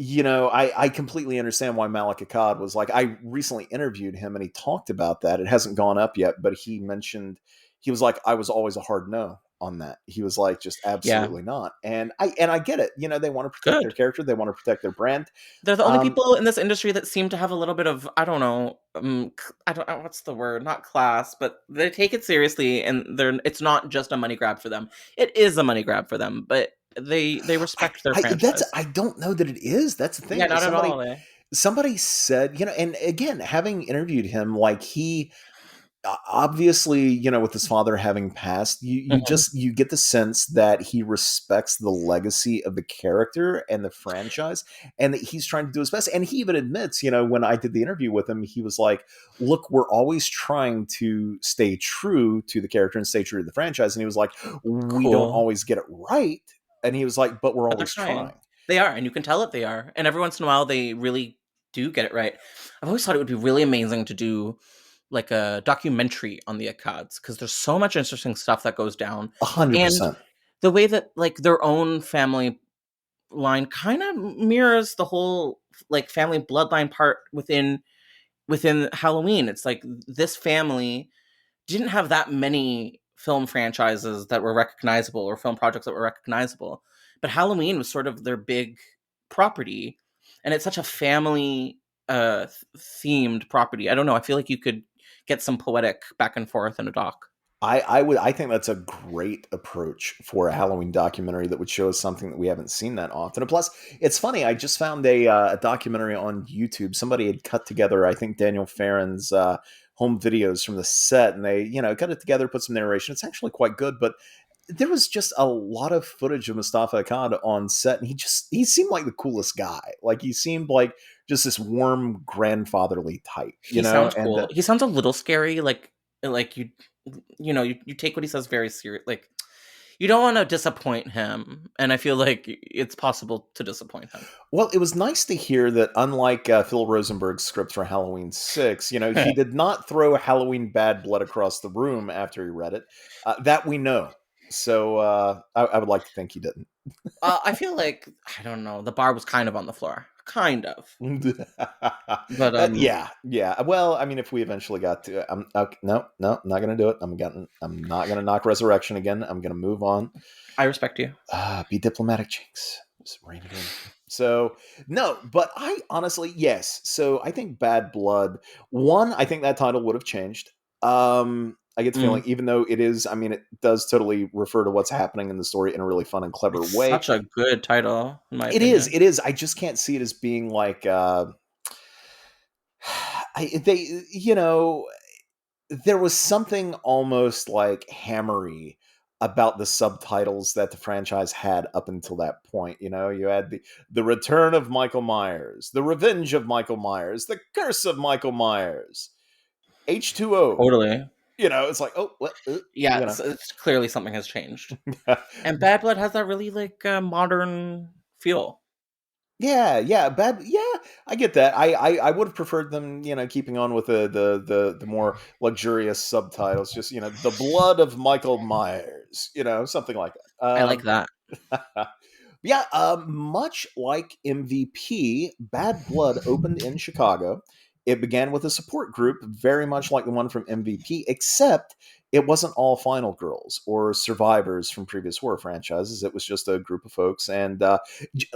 I completely understand why Malik Akkad was like, I recently interviewed him and he talked about that. It hasn't gone up yet, but he mentioned, he was like, I was always a hard no on that. He was like, just Yeah. absolutely not. And I get it. They want to protect their Good. character. They want to protect their brand. They're the only Um, people in this industry that seem to have a little bit of, I don't know, I don't know what's the word, not class, but they take it seriously, and it's not just a money grab for them. It is a money grab for them, but they respect their franchise. I don't know that it is. That's the Yeah, thing. not at all. Somebody said, and again, having interviewed him, like he, obviously, with his father having passed, Mhm. you get the sense that he respects the legacy of the character and the franchise, and that he's trying to do his best. And he even admits, when I did the interview with him, he was like, look, we're always trying to stay true to the character and stay true to the franchise. And he was like, we don't Cool. always get it right. And he was like, but we're But they're always trying. trying. They are, and you can tell that they are. And every once in a while, they really do get it right. I've always thought it would be really amazing to do like a documentary on the Akkads, because there's so much interesting stuff that goes down, and 100%. the way that like their own family line kind of mirrors the whole like family bloodline part within Halloween. It's like this family didn't have that many film franchises that were recognizable, or film projects that were recognizable, but Halloween was sort of their big property, and it's such a family themed property. I don't know, I feel like you could get some poetic back and forth in a doc. I think that's a great approach for a Halloween documentary that would show us something that we haven't seen that often. And plus, it's funny. I just found a documentary on YouTube. Somebody had cut together, I think, Daniel Farron's home videos from the set, and they, cut it together, put some narration. It's actually quite good, but there was just a lot of footage of Mustafa Akkad on set, and he seemed like the coolest guy. Like he seemed like just this warm grandfatherly type, He sounds and cool. He sounds a little scary, like you take what he says very serious. Like, you don't want to disappoint him, and I feel like it's possible to disappoint him. well, it was nice to hear that, unlike Phil Rosenberg's script for Halloween 6, he did not throw Halloween Bad Blood across the room after he read it. That we know. So I would like to think he didn't. I feel like, I don't know, the bar was kind of on the floor, kind of, but Yeah, yeah. Well, I mean, if we eventually got to, okay, no, I'm not going to do it. I'm not going to knock Resurrection again. I'm going to move on. I respect you. Be diplomatic, Jinx. Just rein it in. So no, but I honestly, yes. So I think Bad Blood. One, I think that title would have changed. I get the feeling, even though it is, I mean, it does totally refer to what's happening in the story in a really fun and clever It's way. such a good title, in my It is. opinion. It is. I just can't see it as being like, they, there was something almost like hammery about the subtitles that the franchise had up until that point. You had the return of Michael Myers, the revenge of Michael Myers, the curse of Michael Myers, H2O. Totally. It's like, oh, what? Yeah, it's clearly something has changed. And Bad Blood has that really like modern feel. Yeah, bad. Yeah, I get that. I would have preferred them, keeping on with the more luxurious subtitles. Just the blood of Michael Myers, something like that. I like that. Yeah, much like MVP, Bad Blood opened in Chicago. It began with a support group, very much like the one from MVP, except it wasn't all final girls or survivors from previous horror franchises. It was just a group of folks, and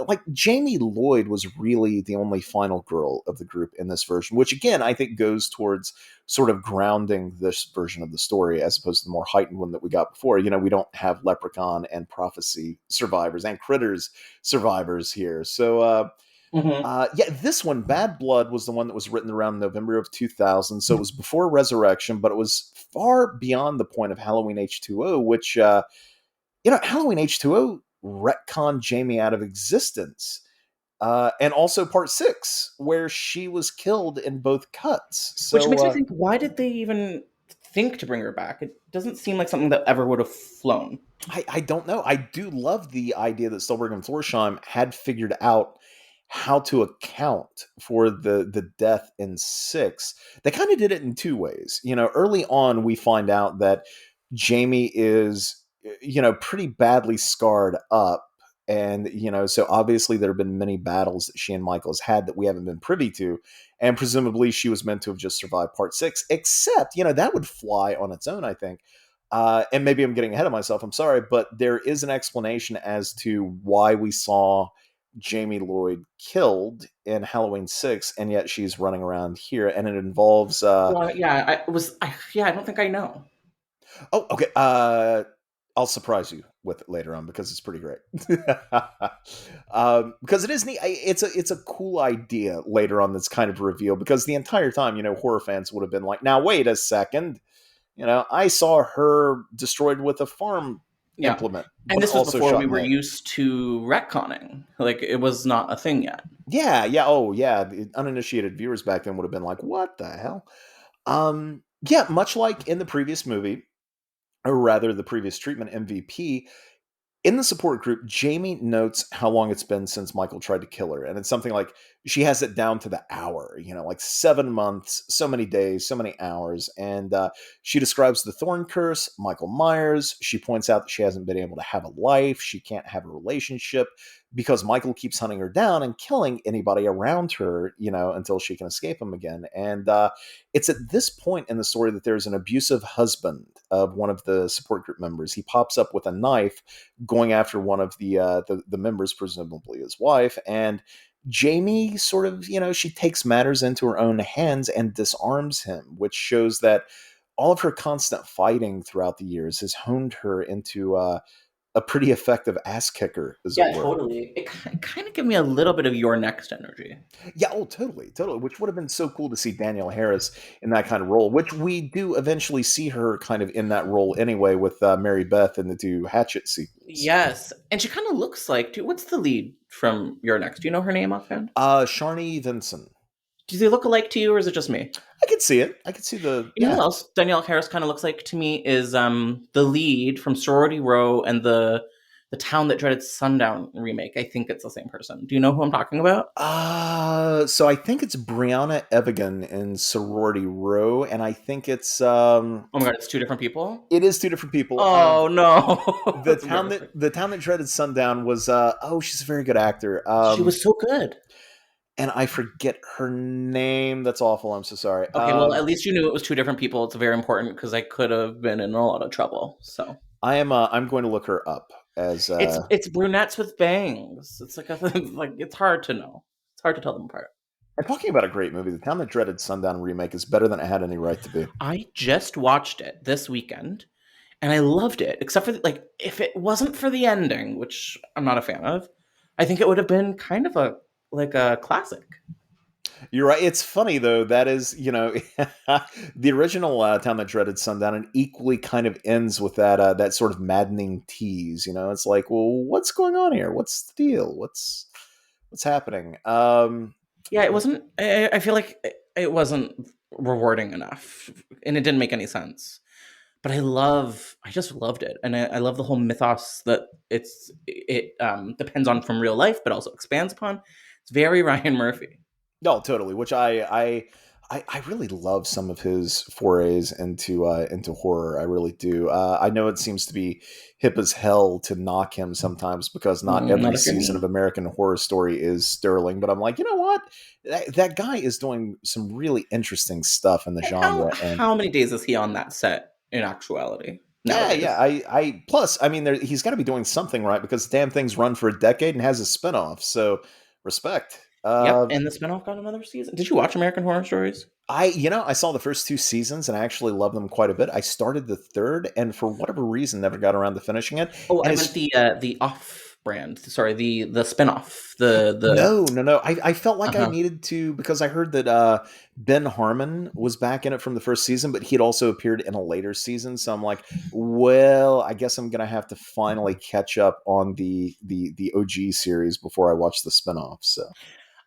like Jamie Lloyd was really the only final girl of the group in this version, which again I think goes towards sort of grounding this version of the story as opposed to the more heightened one that we got before. We don't have Leprechaun and Prophecy survivors and Critters survivors here. So, yeah, this one, Bad Blood, was the one that was written around November of 2000. So it was before Resurrection, but it was far beyond the point of Halloween H2O, which, Halloween H2O retconned Jamie out of existence. And also part 6, where she was killed in both cuts. So, Which makes me think, why did they even think to bring her back? It doesn't seem like something that ever would have flown. I don't know. I do love the idea that Stolberg and Florsheim had figured out how to account for the death in 6. They kind of did it in 2 ways. Early on, we find out that Jamie is, pretty badly scarred up. And, so obviously there have been many battles that she and Michael has had that we haven't been privy to. And presumably she was meant to have just survived part 6, except, that would fly on its own, I think. And maybe I'm getting ahead of myself. I'm sorry, but there is an explanation as to why we saw Jamie Lloyd killed in Halloween 6, and yet she's running around here, and it involves. Well, yeah, I don't think I know. Oh, okay. I'll surprise you with it later on because it's pretty great. Because it is neat. It's a cool idea later on that's kind of revealed because the entire time, horror fans would have been like, "Now wait a second." I saw her destroyed with a farm implement. And this was before we were used to retconning. Like, it was not a thing yet. Yeah. Oh, yeah. The uninitiated viewers back then would have been like, what the hell? Yeah, much like in the previous movie, or rather the previous treatment, MVP, in the support group, Jamie notes how long it's been since Michael tried to kill her. And it's something like she has it down to the hour, like 7 months, so many days, so many hours. And she describes the thorn curse, Michael Myers. She points out that she hasn't been able to have a life. She can't have a relationship because Michael keeps hunting her down and killing anybody around her, until she can escape him again. And it's at this point in the story that there's an abusive husband of one of the support group members. He pops up with a knife going after one of the members, presumably his wife, and Jamie sort of, she takes matters into her own hands and disarms him, which shows that all of her constant fighting throughout the years has honed her into a pretty effective ass kicker, as it were. Totally. It kind of gave me a little bit of Your Next energy. Yeah, totally. Which would have been so cool to see Danielle Harris in that kind of role, which we do eventually see her kind of in that role anyway with Mary Beth in the 2 Hatchet sequels. Yes, and she kind of looks like, what's the lead from Your Next? Do you know her name offhand? Sharni Vinson. Do they look alike to you, or is it just me? I could see it. I could see the. You know what else Danielle Harris kind of looks like to me is the lead from Sorority Row and the Town That Dreaded Sundown remake. I think it's the same person. Do you know who I'm talking about? So I think it's Brianna Evigan in Sorority Row, and I think it's. Oh my god, it's 2 different people. It is 2 different people. Oh no! the town that dreaded sundown was. She's a very good actor. She was so good. And I forget her name. That's awful. I'm so sorry. Okay, well, at least you knew it was 2 different people. It's very important because I could have been in a lot of trouble. So I'm going to look her up as. It's brunettes with bangs. It's like it's hard to know. It's hard to tell them apart. And talking about a great movie, The Town That Dreaded Sundown remake is better than it had any right to be. I just watched it this weekend, and I loved it. Except for like, if it wasn't for the ending, which I'm not a fan of, I think it would have been kind of a classic. You're right. It's funny though. That is, the original Town That Dreaded Sundown, and equally kind of ends with that sort of maddening tease. It's like, well, what's going on here? What's the deal? What's happening? Yeah, it wasn't. I feel like it wasn't rewarding enough, and it didn't make any sense. But I just loved it, and I love the whole mythos that it depends on from real life, but also expands upon. It's very Ryan Murphy. No, totally. Which I really love some of his forays into horror. I really do. I know it seems to be hip as hell to knock him sometimes because not every Not if you're season me. of American Horror Story is sterling. But I'm like, you know what? That guy is doing some really interesting stuff in the How genre. And how many days is he on that set in actuality yeah. nowadays? I plus, I mean, he's got to be doing something right because the damn thing's run for a decade and has a spinoff. So respect. Yep, and the spinoff got another season. Did you watch American Horror Stories? I saw the first two seasons and I actually love them quite a bit. I started the third and for whatever reason never got around to finishing it. Oh, And I meant it's the off brand. Sorry, the spinoff. The no. I felt like I uh-huh. needed to because I heard that Ben Harmon was back in it from the first season, but he'd also appeared in a later season. So I'm like, well, I guess I'm gonna have to finally catch up on the OG series before I watch the spinoff. So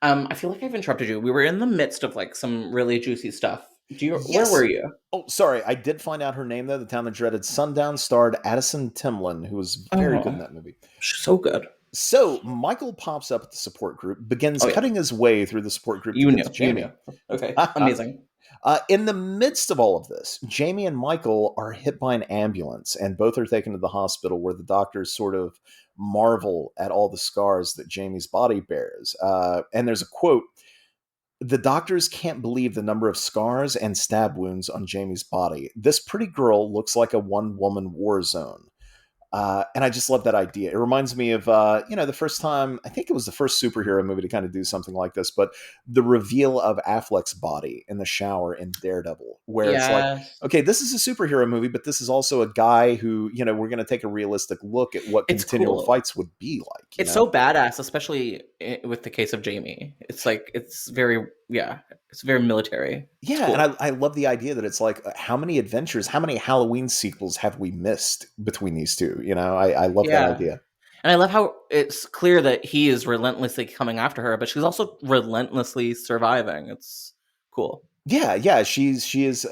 I feel like I've interrupted you. We were in the midst of like some really juicy stuff. Where were yes. you? Oh, sorry. I did find out her name though. The Town That Dreaded Sundown starred Addison Timlin, who was very good in Oh, that movie. so good. So Michael pops up at the support group, begins Oh yeah, cutting his way through the support group to get to you knew. Jamie. Okay, amazing. In the midst of all of this, Jamie and Michael are hit by an ambulance, and both are taken to the hospital where the doctors sort of marvel at all the scars that Jamie's body bears. And there's a quote: "The doctors can't believe the number of scars and stab wounds on Jamie's body. This pretty girl looks like a one-woman war zone." And I just love that idea. It reminds me of, the first time, I think it was the first superhero movie to kind of do something like this, but the reveal of Affleck's body in the shower in Daredevil, where it's like, Yeah, okay, this is a superhero movie, but this is also a guy who, we're going to take a realistic look at what it's continual cool. fights would be like. It's so badass, especially with the case of Jamie. It's like it's very military. It's Yeah, and cool. I love the idea that it's like, how many adventures, how many Halloween sequels have we missed between these two? I love that Yeah. idea. And I love how it's clear that he is relentlessly coming after her, but she's also relentlessly surviving. It's cool. Yeah. She's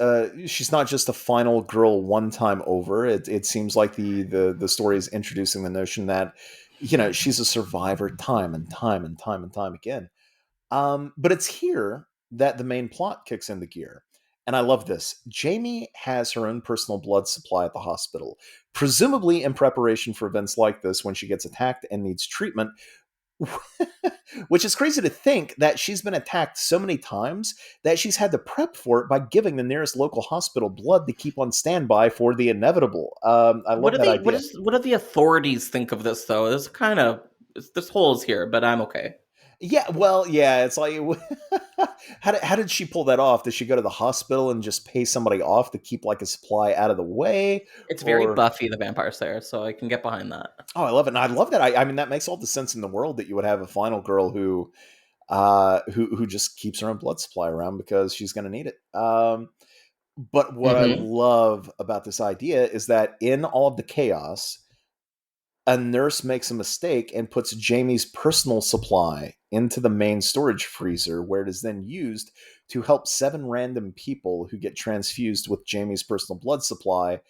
not just a final girl one time over. It seems like the story is introducing the notion that she's a survivor time and time and time and time again. But it's here that the main plot kicks into gear. And I love this. Jamie has her own personal blood supply at the hospital, presumably in preparation for events like this when she gets attacked and needs treatment, which is crazy to think that she's been attacked so many times that she's had to prep for it by giving the nearest local hospital blood to keep on standby for the inevitable. I love that idea. What do the authorities think of this though? There's holes here, but I'm okay. Yeah, well, yeah, it's like, how did she pull that off? Did she go to the hospital and just pay somebody off to keep like a supply out of the way? It's very Or Buffy the Vampire Slayer, so I can get behind that. oh, I love it, and I love that. I mean, that makes all the sense in the world that you would have a final girl who just keeps her own blood supply around because she's going to need it. But what I Hmm. love about this idea is that in all of the chaos, a nurse makes a mistake and puts Jamie's personal supply into the main storage freezer, where it is then used to help 7 random people who get transfused with Jamie's personal blood supply,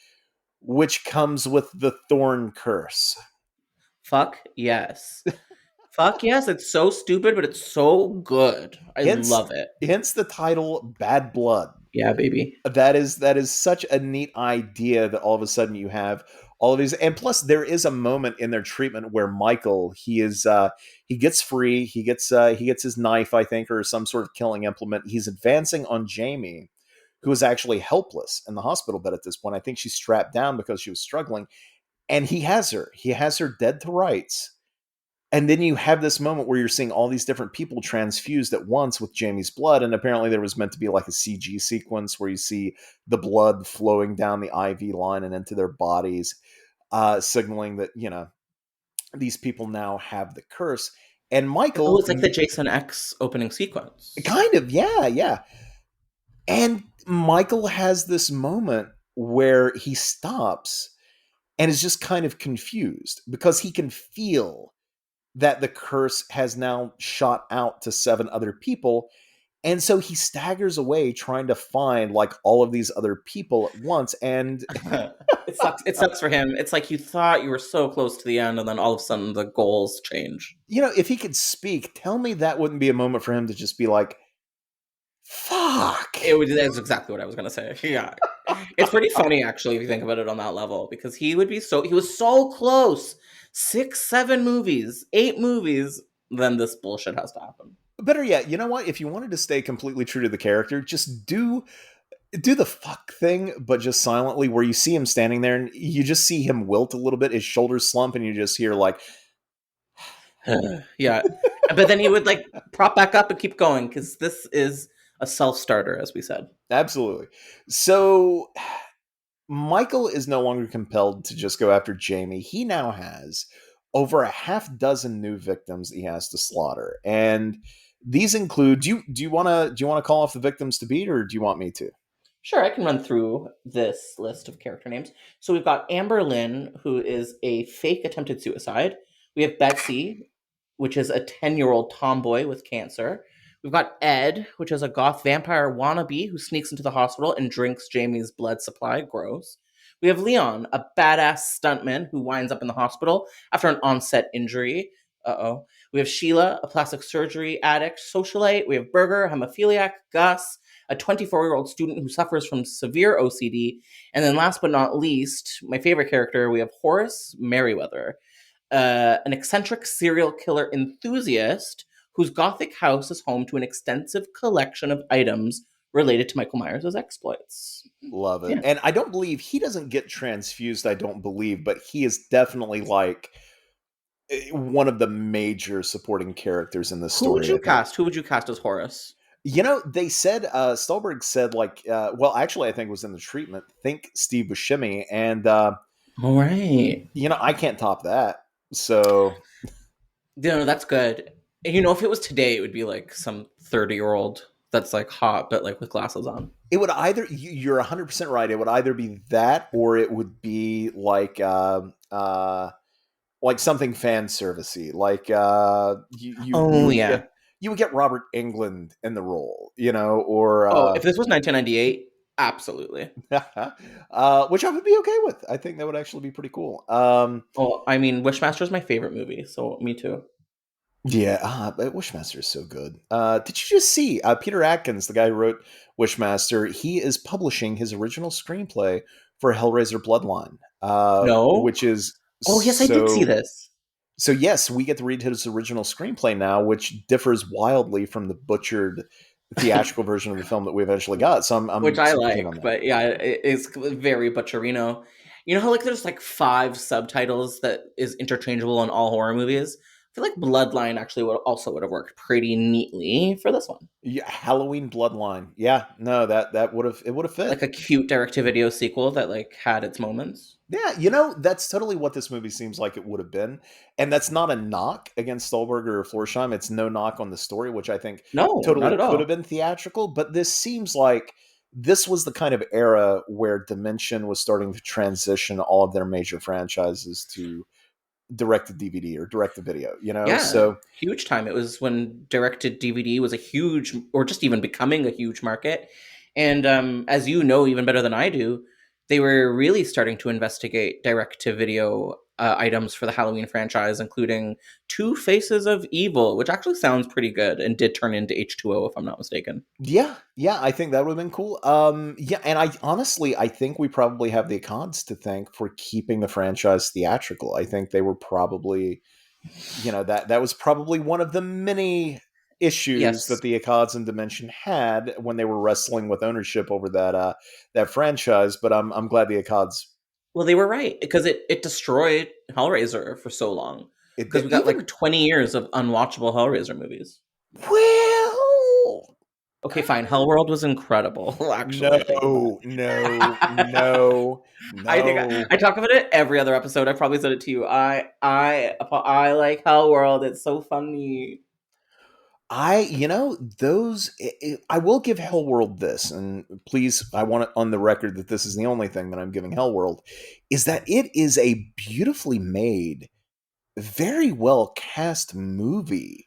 which comes with the Thorn Curse. Fuck yes. Fuck yes, it's so stupid, but it's so good. I Hence, love it. hence the title Bad Blood. Yeah, baby. That is such a neat idea that all of a sudden you have all of these, and plus there is a moment in their treatment where Michael he gets free, he gets his knife, I think, or some sort of killing implement. He's advancing on Jamie, who is actually helpless in the hospital bed at this point. I think she's strapped down because she was struggling, and he has her dead to rights, And then you have this moment where you're seeing all these different people transfused at once with Jamie's blood. And apparently there was meant to be like a CG sequence where you see the blood flowing down the IV line and into their bodies, signaling that, these people now have the curse. And Oh, Michael, it's like the Jason X opening sequence. kind of, yeah, yeah. And Michael has this moment where he stops and is just kind of confused because he can feel that the curse has now shot out to 7 other people. And so he staggers away trying to find like all of these other people at once. And It sucks. It sucks for him. It's like you thought you were so close to the end, and then all of a sudden the goals change. if he could speak, tell me that wouldn't be a moment for him to just be like, fuck. That's exactly what I was gonna say. Yeah. It's pretty funny actually if you think about it on that level, because he was so close. 6, 7 movies, 8 movies, then this bullshit has to happen. Better yet, you know what? If you wanted to stay completely true to the character, just do the fuck thing, but just silently, where you see him standing there and you just see him wilt a little bit, his shoulders slump, and you just hear like, Yeah. But then he would like prop back up and keep going, because this is a self-starter, as we said. absolutely. So Michael is no longer compelled to just go after Jamie. He now has over a half dozen new victims he has to slaughter, and these include. Do you want to call off the victims to beat, or do you want me to? Sure, I can run through this list of character names. So we've got Amber Lynn, who is a fake attempted suicide. We have Betsy, which is a 10-year-old tomboy with cancer. We've got Ed, which is a goth vampire wannabe who sneaks into the hospital and drinks Jamie's blood supply. Gross. We have Leon, a badass stuntman who winds up in the hospital after an onset injury. Uh-oh. We have Sheila, a plastic surgery addict socialite. We have Berger, hemophiliac. Gus, a 24-year-old student who suffers from severe OCD. And then last but not least, my favorite character, we have Horace Merriweather, an eccentric serial killer enthusiast whose gothic house is home to an extensive collection of items related to Michael Myers' exploits. Love it. Yeah. And I don't believe he doesn't get transfused, I don't believe, but he is definitely like one of the major supporting characters in this story. Who would you cast? Who would you cast as Horace? They said, Stolberg said, like, well, actually, I think it was in the treatment, think Steve Buscemi, and, All right. I can't top that, so... That's good. If it was today, it would be like some 30-year-old that's like hot, but like with glasses on. It would either, you're 100% right, it would either be that, or it would be like something fan servicey, like you would get Robert Englund in the role, or if this was 1998, absolutely. which I would be okay with. I think that would actually be pretty cool. Wishmaster is my favorite movie, so me too. Yeah, Wishmaster is so good. Did you just see Peter Atkins, the guy who wrote Wishmaster? He is publishing his original screenplay for Hellraiser Bloodline. No, which is yes, I did see this. So yes, we get to read his original screenplay now, which differs wildly from the butchered theatrical version of the film that we eventually got. So I'm which I like, but yeah, it's very butcherino. You know how like there's like 5 subtitles that is interchangeable in all horror movies? I feel like Bloodline actually would have worked pretty neatly for this one. Yeah, Halloween Bloodline. Yeah, no, that would have fit. Like a cute direct-to-video sequel that like had its moments. Yeah, that's totally what this movie seems like it would have been. And that's not a knock against Stolberg or Florsheim. It's no knock on the story, which I think totally could have been theatrical. But this seems like this was the kind of era where Dimension was starting to transition all of their major franchises to direct-to-DVD or direct-to-video, so huge time. It was when direct-to-DVD was a huge, or just even becoming a huge market. And as you know even better than I do, they were really starting to investigate direct-to-video items for the Halloween franchise, including Two Faces of Evil, which actually sounds pretty good and did turn into H20, if I'm not mistaken. Yeah, I think that would have been cool. And I think we probably have the Accounts to thank for keeping the franchise theatrical. I think they were probably, that was probably one of the many issues that the Accounts and Dimension had when they were wrestling with ownership over that franchise. But I'm glad the Accounts. Well, they were right, because it destroyed Hellraiser for so long. Because we got like 20 years of unwatchable Hellraiser movies. Well, Okay, fine. Hellworld was incredible, actually. no. I think I talk about it every other episode. I probably said it to you. I like Hellworld. It's so funny. I will give Hellworld this, and please, I want it on the record that this is the only thing that I'm giving Hellworld, is that it is a beautifully made, very well cast movie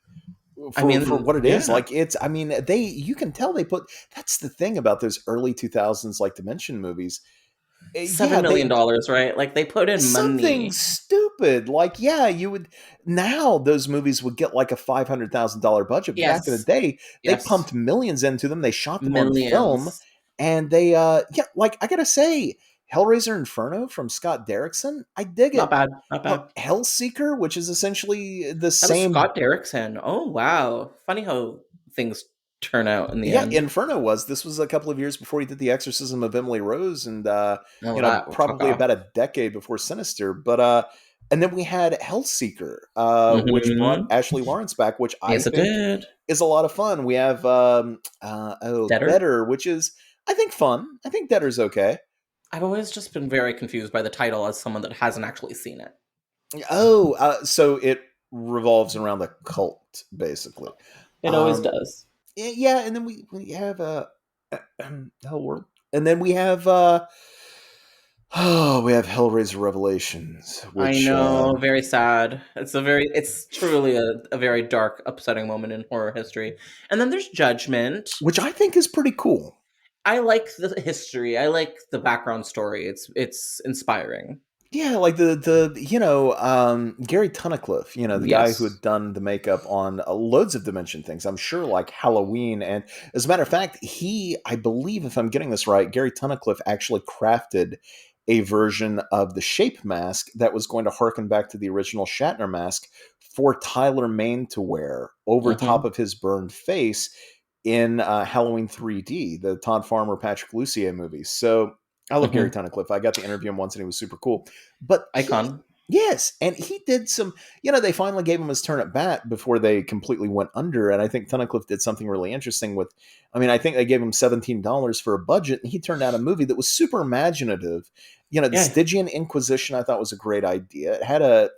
for what it is. Like you can tell they put, that's the thing about those early 2000s like Dimension movies. $7 million, right? Like they put in something money. stupid. Like, yeah, you would now those movies would get like a $500,000 budget. Yes. Back in the day, they Yes. pumped millions into them. They shot them on Millions. film, and they like I gotta say, Hellraiser Inferno from Scott Derrickson, I dig it. Not bad. Not bad. Hellseeker, which is essentially the That same. was Scott Derrickson. Oh wow, funny how things turn out in the end. Inferno this was a couple of years before he did The Exorcism of Emily Rose, and probably about a decade before Sinister. But and then we had Hellseeker, which brought Ashley Lawrence back, which I think is a lot of fun. We have Deader, which is I think fun. I think Deader's okay. I've always just been very confused by the title as someone that hasn't actually seen it. So it revolves around the cult, basically. It always does. Yeah, and then we have Hellworld, and then we have Hellraiser Revelations. Which, I know, very sad. It's truly a very dark, upsetting moment in horror history. And then there's Judgment, which I think is pretty cool. I like the history. I like the background story. It's inspiring. Yeah, like the Gary Tunnicliffe, the guy who had done the makeup on loads of Dimension things. I'm sure, like Halloween, and as a matter of fact, I believe, if I'm getting this right, Gary Tunnicliffe actually crafted a version of the Shape mask that was going to harken back to the original Shatner mask for Tyler Mane to wear over top of his burned face in Halloween 3D, the Todd Farmer, Patrick Lussier movie. So I love Gary Tunnicliffe. I got to interview him once and he was super cool. But icon. Yes, and he did some, they finally gave him his turn at bat before they completely went under, and I think Tunnicliffe did something really interesting I think they gave him $17 for a budget, and he turned out a movie that was super imaginative. The Stygian Inquisition I thought was a great idea. It had a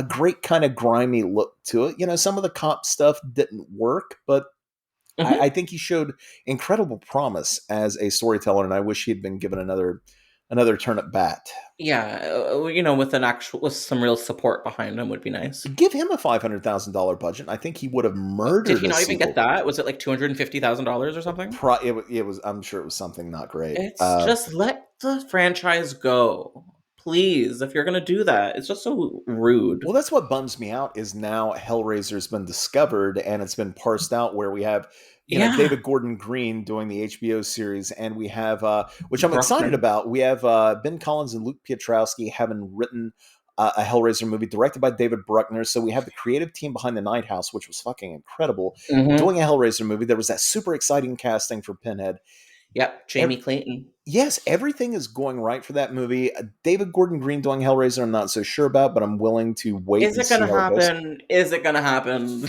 great kind of grimy look to it. Some of the cop stuff didn't work, but I think he showed incredible promise as a storyteller, and I wish he had been given another turn at bat. Yeah, with some real support behind him would be nice. Give him a $500,000 budget. I think he would have murdered. Did he not even get that? Was it like $250,000 or something? It was. I'm sure it was something not great. It's just let the franchise go, please. If you're gonna do that, it's just so rude. Well, that's what bums me out. Is now Hellraiser's been discovered and it's been parsed out, where we have David Gordon Green doing the HBO series, and we have, which I'm excited about, we have Ben Collins and Luke Piotrowski having written a Hellraiser movie directed by David Bruckner. So we have the creative team behind The Night House, which was fucking incredible, doing a Hellraiser movie. There was that super exciting casting for Pinhead. Yep, Jamie Clayton. Yes, everything is going right for that movie. David Gordon Green doing Hellraiser, I'm not so sure about, but I'm willing to wait. Is it going to happen? Is it going to happen?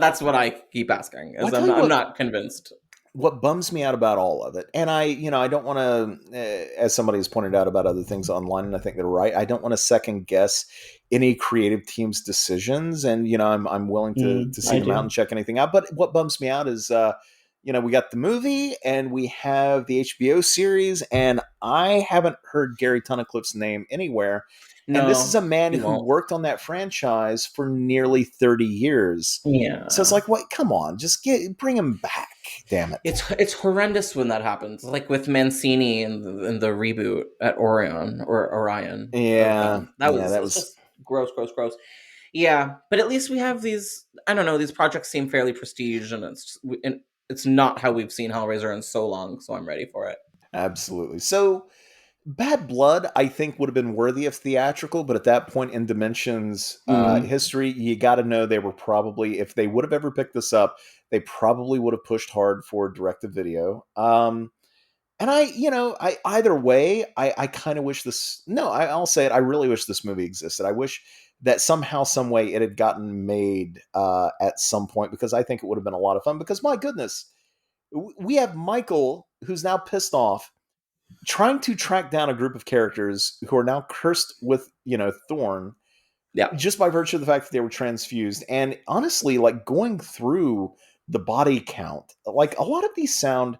That's what I keep asking. I'm not convinced. What bums me out about all of it, and I don't want to, as somebody has pointed out about other things online, and I think they're right, I don't want to second guess any creative team's decisions, and I'm willing to see them out and check anything out. But what bums me out is, we got the movie and we have the HBO series, and I haven't heard Gary Tunnicliffe's name anywhere. No, and this is a man who worked on that franchise for nearly 30 years. Yeah. So it's like, what? Come on, just bring him back. Damn it. It's horrendous when that happens. Like with Mancini and the reboot at Orion. Yeah. That was just gross. Yeah, but at least we have these. I don't know. These projects seem fairly prestige, and it's not how we've seen Hellraiser in so long. So I'm ready for it. Absolutely. So Bad Blood, I think, would have been worthy of theatrical, but at that point in Dimension's history, you got to know they were probably, if they would have ever picked this up, they probably would have pushed hard for direct-to-video. And I either way, I kind of wish this. No, I'll say it. I really wish this movie existed. I wish that somehow, some way, it had gotten made at some point, because I think it would have been a lot of fun. Because my goodness, we have Michael, who's now pissed off, trying to track down a group of characters who are now cursed with Thorn, Yeah. just by virtue of the fact that they were transfused. And honestly, like, going through the body count, like, a lot of these sound,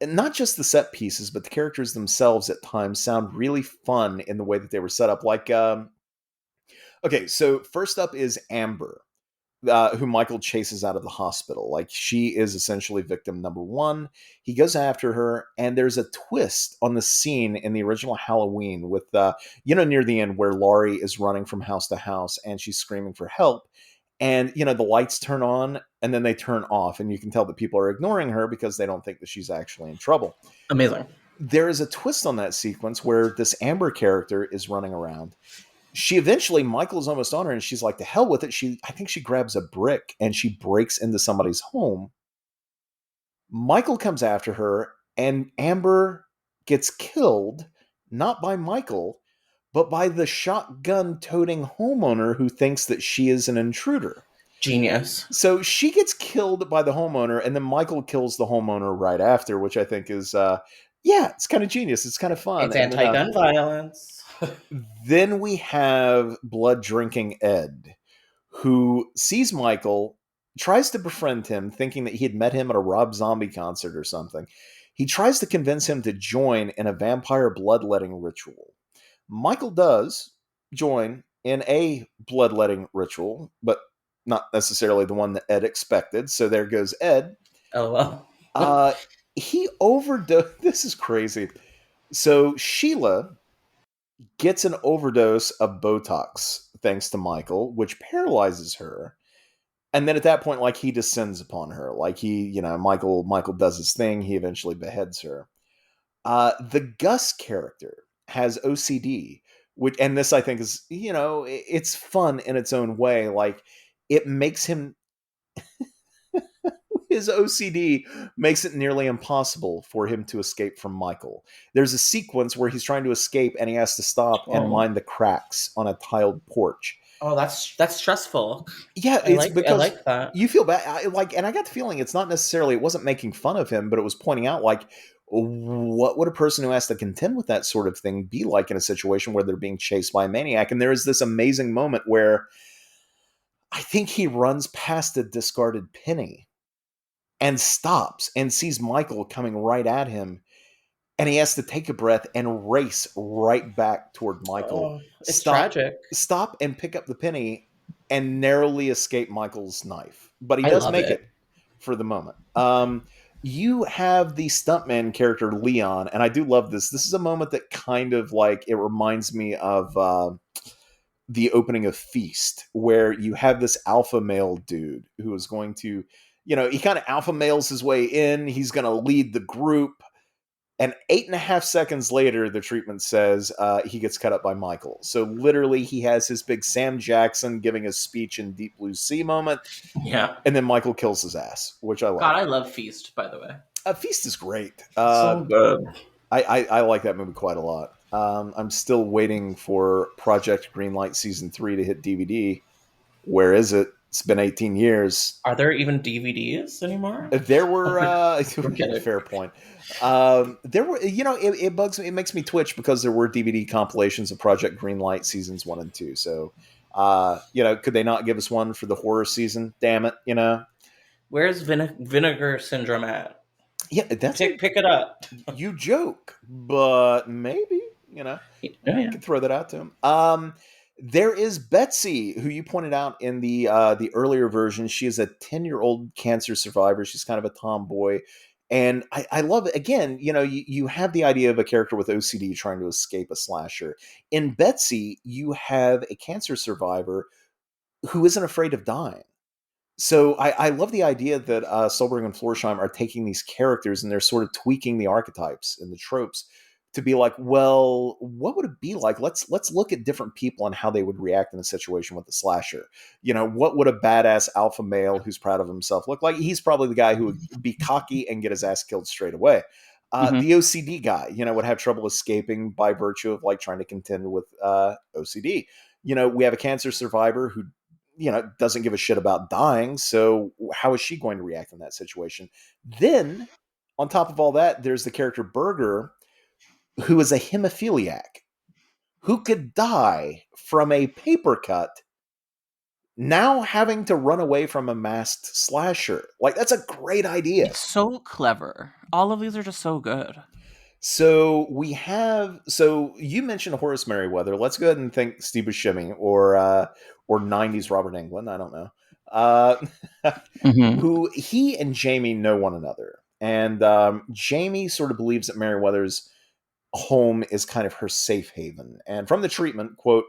and not just the set pieces, but the characters themselves at times sound really fun in the way that they were set up. Like, okay, so first up is Amber, who Michael chases out of the hospital. Like, she is essentially victim number one. He goes after her, and there's a twist on the scene in the original Halloween with, near the end, where Laurie is running from house to house and she's screaming for help. And, the lights turn on and then they turn off. And you can tell that people are ignoring her because they don't think that she's actually in trouble. Amazing. There is a twist on that sequence where this Amber character is running around. She eventually, Michael's almost on her, and she's like, "To hell with it." I think she grabs a brick and she breaks into somebody's home. Michael comes after her, and Amber gets killed, not by Michael, but by the shotgun-toting homeowner who thinks that she is an intruder. Genius. So she gets killed by the homeowner, and then Michael kills the homeowner right after, which I think is, it's kind of genius. It's kind of fun. It's anti-gun violence. Then we have blood-drinking Ed, who sees Michael, tries to befriend him, thinking that he had met him at a Rob Zombie concert or something. He tries to convince him to join in a vampire bloodletting ritual. Michael does join in a bloodletting ritual, but not necessarily the one that Ed expected. So there goes Ed. Oh, well. He overdosed. This is crazy. So Sheila gets an overdose of Botox thanks to Michael, which paralyzes her. And then at that point, like, he descends upon her. Like, Michael does his thing. He eventually beheads her. The Gus character has OCD, and this, I think, is, it's fun in its own way. Like, it makes him, his OCD makes it nearly impossible for him to escape from Michael. There's a sequence where he's trying to escape and he has to stop and mind the cracks on a tiled porch. Oh, that's stressful. Yeah, because I like that. You feel bad. And I got the feeling it wasn't making fun of him, but it was pointing out, like, what would a person who has to contend with that sort of thing be like in a situation where they're being chased by a maniac? And there is this amazing moment where I think he runs past a discarded penny and stops and sees Michael coming right at him. And he has to take a breath and race right back toward Michael. It's tragic. Stop and pick up the penny and narrowly escape Michael's knife. But he does make it for the moment. You have the stuntman character, Leon, and I do love this. This is a moment that kind of, like, it reminds me of the opening of Feast, where you have this alpha male dude who is going to, he kind of alpha males his way in. He's going to lead the group. And 8.5 seconds later, the treatment says he gets cut up by Michael. So literally, he has his big Sam Jackson giving a speech in Deep Blue Sea moment. Yeah. And then Michael kills his ass, which I love. God, I love Feast, by the way. Feast is great. So good. I like that movie quite a lot. I'm still waiting for Project Greenlight Season 3 to hit DVD. Where is it? It's been 18 years. Are there even DVDs anymore? There were fair point. There were, it bugs me, it makes me twitch because there were DVD compilations of Project Greenlight Seasons 1 and 2. So, could they not give us one for the horror season? Damn it, Where's Vinegar Syndrome at? Yeah, that's pick it up. You joke, but maybe, Yeah. I could throw that out to him. There is Betsy, who you pointed out in the earlier version. She is a 10-year-old cancer survivor. She's kind of a tomboy. And I love it. Again, you have the idea of a character with OCD trying to escape a slasher. In Betsy, you have a cancer survivor who isn't afraid of dying. So I love the idea that Stolberg and Florsheim are taking these characters and they're sort of tweaking the archetypes and the tropes to be like, well, what would it be like? Let's look at different people and how they would react in a situation with the slasher. What would a badass alpha male who's proud of himself look like? He's probably the guy who would be cocky and get his ass killed straight away. Mhm. The OCD guy, would have trouble escaping by virtue of like trying to contend with OCD. We have a cancer survivor who, doesn't give a shit about dying. So how is she going to react in that situation? Then, on top of all that, there's the character Burger, who is a hemophiliac who could die from a paper cut, now having to run away from a masked slasher. Like, that's a great idea. It's so clever. All of these are just so good. So you mentioned Horace Merriweather. Let's go ahead and think Steve Buscemi or 90s Robert Englund. I don't know. Uh, Mhm. who he and Jamie know one another. And Jamie sort of believes that Merriweather's home is kind of her safe haven. And from the treatment, quote,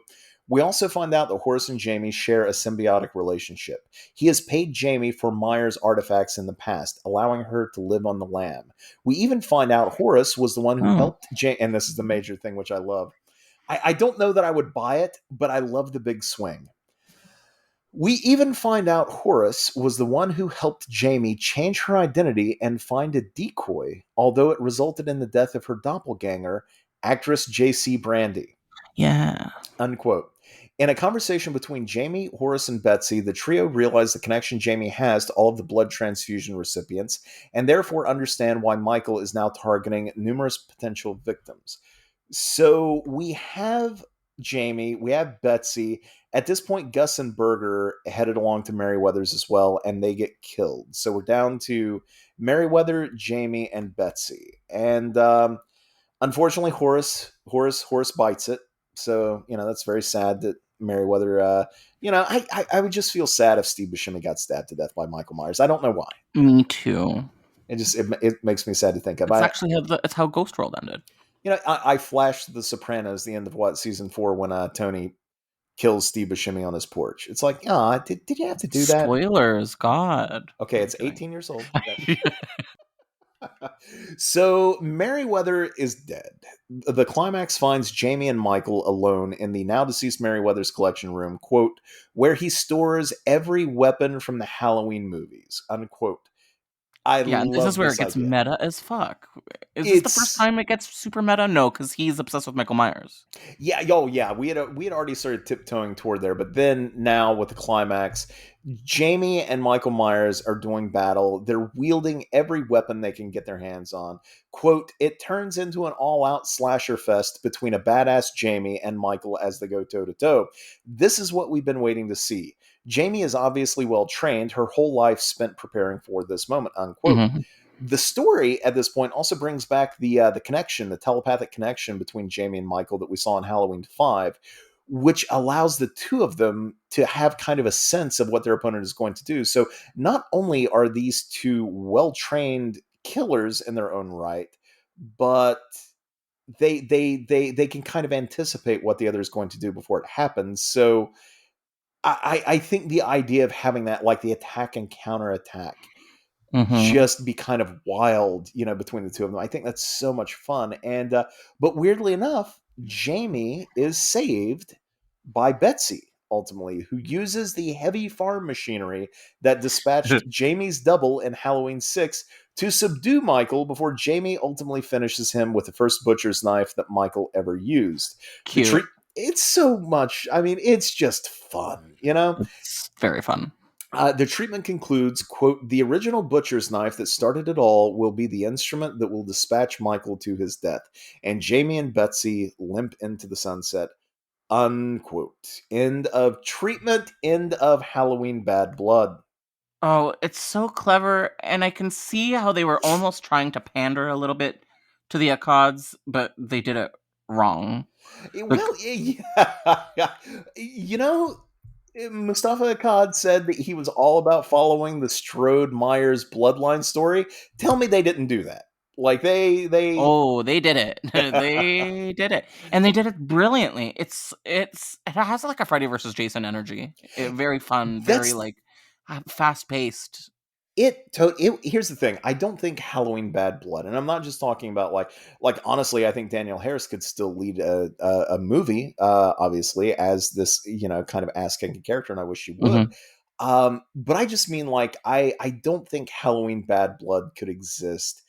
we also find out that Horace and Jamie share a symbiotic relationship. He has paid Jamie for Myers' artifacts in the past, allowing her to live on the lam. We even find out Horace was the one who Oh. helped Jamie, and this is the major thing which I love. I don't know that I would buy it, but I love the big swing. We even find out Horace was the one who helped Jamie change her identity and find a decoy, although it resulted in the death of her doppelganger, actress J.C. Brandy. Yeah. Unquote. In a conversation between Jamie, Horace, and Betsy, the trio realize the connection Jamie has to all of the blood transfusion recipients, and therefore understand why Michael is now targeting numerous potential victims. So we have Jamie, we have Betsy. At this point, Gus and Berger headed along to Merryweather's as well, and they get killed. So we're down to Merryweather, Jamie, and Betsy. And unfortunately, Horace bites it. So that's very sad that Merryweather. I would just feel sad if Steve Buscemi got stabbed to death by Michael Myers. I don't know why. Me too. It makes me sad to think of. It's how Ghost World ended. I flashed The Sopranos, the end of season 4, when Tony kills Steve Buscemi on his porch. It's like, did you have to do that? Spoilers, God. Okay, it's 18 years old. So Merryweather is dead. The climax finds Jamie and Michael alone in the now deceased Merryweather's collection room, quote, where he stores every weapon from the Halloween movies, unquote. I Yeah, and this is love where this it gets idea. meta as fuck. Is this the first It's time it gets super meta? No, because he's obsessed with Michael Myers. yeah. We had already started tiptoeing toward there, but then now with the climax, Jamie and Michael Myers are doing battle. They're wielding every weapon they can get their hands on. Quote, it turns into an all-out slasher fest between a badass Jamie and Michael as they go toe-to-toe. This is what we've been waiting to see. Jamie is obviously well trained, her whole life spent preparing for this moment, unquote. Mm-hmm. The story at this point also brings back the connection, the telepathic connection between Jamie and Michael that we saw in Halloween 5, which allows the two of them to have kind of a sense of what their opponent is going to do. So not only are these two well-trained killers in their own right, but they can kind of anticipate what the other is going to do before it happens. So I think the idea of having that, like the attack and counterattack, Mm-hmm. just be kind of wild, between the two of them. I think that's so much fun. And but weirdly enough, Jamie is saved by Betsy ultimately, who uses the heavy farm machinery that dispatched Jamie's double in Halloween 6 to subdue Michael before Jamie ultimately finishes him with the first butcher's knife that Michael ever used. The Cute. treat It's so much. I mean, it's just fun. It's very fun. The treatment concludes, quote, the original butcher's knife that started it all will be the instrument that will dispatch Michael to his death, and Jamie and Betsy limp into the sunset, unquote. End of treatment, end of Halloween Bad Blood. Oh, it's so clever, and I can see how they were almost trying to pander a little bit to the Akkads, but they did it wrong. Like, Well, yeah. Mustafa Akkad said that he was all about following the Strode Myers bloodline story. Tell me they didn't do that. Like they oh, they did it. They did it, and they did it brilliantly. It has like a Freddy versus Jason energy. Very fun, very that's like fast paced. Here's the thing. I don't think Halloween Bad Blood, and I'm not just talking about like honestly, I think Danielle Harris could still lead a movie, obviously, as this kind of ass kicking character, and I wish she would. Mm-hmm. But I just mean, like, I don't think Halloween Bad Blood could exist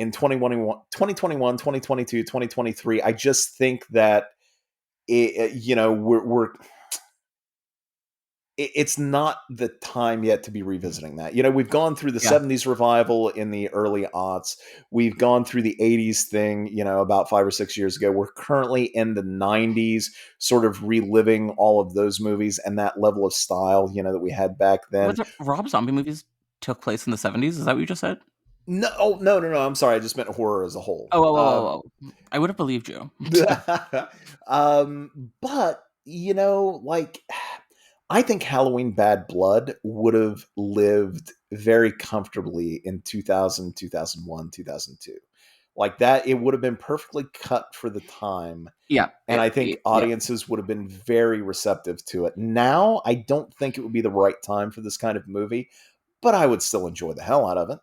in 2021, 2022, 2023. I just think that it's not the time yet to be revisiting that. We've gone through the Yeah. 70s revival in the early aughts. We've gone through the 80s thing, about 5 or 6 years ago. We're currently in the 90s, sort of reliving all of those movies and that level of style, that we had back then. Rob Zombie movies took place in the 70s? Is that what you just said? No, no. I'm sorry. I just meant horror as a whole. Oh. I would have believed you. But, I think Halloween Bad Blood would have lived very comfortably in 2000, 2001, 2002. Like that, it would have been perfectly cut for the time. Yeah. And I think audiences would have been very receptive to it. Now, I don't think it would be the right time for this kind of movie, but I would still enjoy the hell out of it.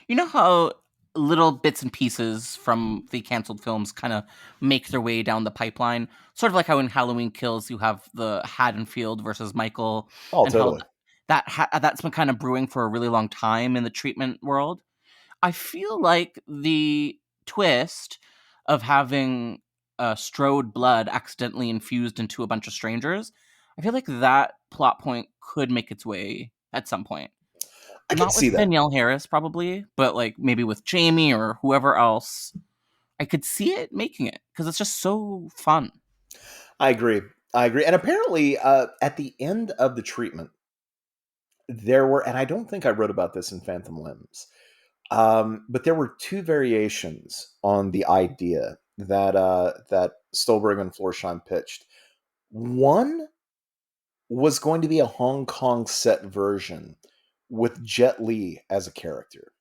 You know how little bits and pieces from the canceled films kind of make their way down the pipeline? Sort of like how in Halloween Kills you have the Haddonfield versus Michael. Oh, and totally. How that's been kind of brewing for a really long time in the treatment world. I feel like the twist of having Strode blood accidentally infused into a bunch of strangers, I feel like that plot point could make its way at some point. I can Not see with that. Danielle Harris, probably, but like maybe with Jamie or whoever else. I could see it making it because it's just so fun. I agree. And apparently, at the end of the treatment, there were, and I don't think I wrote about this in Phantom Limbs, but there were two variations on the idea that Stolberg and Florsheim pitched. One was going to be a Hong Kong set version with Jet Li as a character,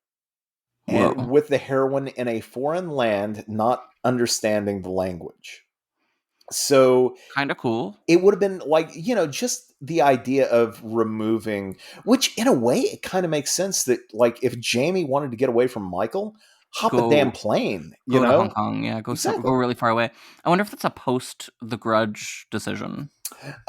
Whoa. and with the heroine in a foreign land, not understanding the language. So Kind of cool. it would have been like, just the idea of removing, which in a way, it kind of makes sense that, like, if Jamie wanted to get away from Michael, hop a damn plane, Go to Hong Kong. Yeah, go Exactly. really far away. I wonder if that's a post The Grudge decision.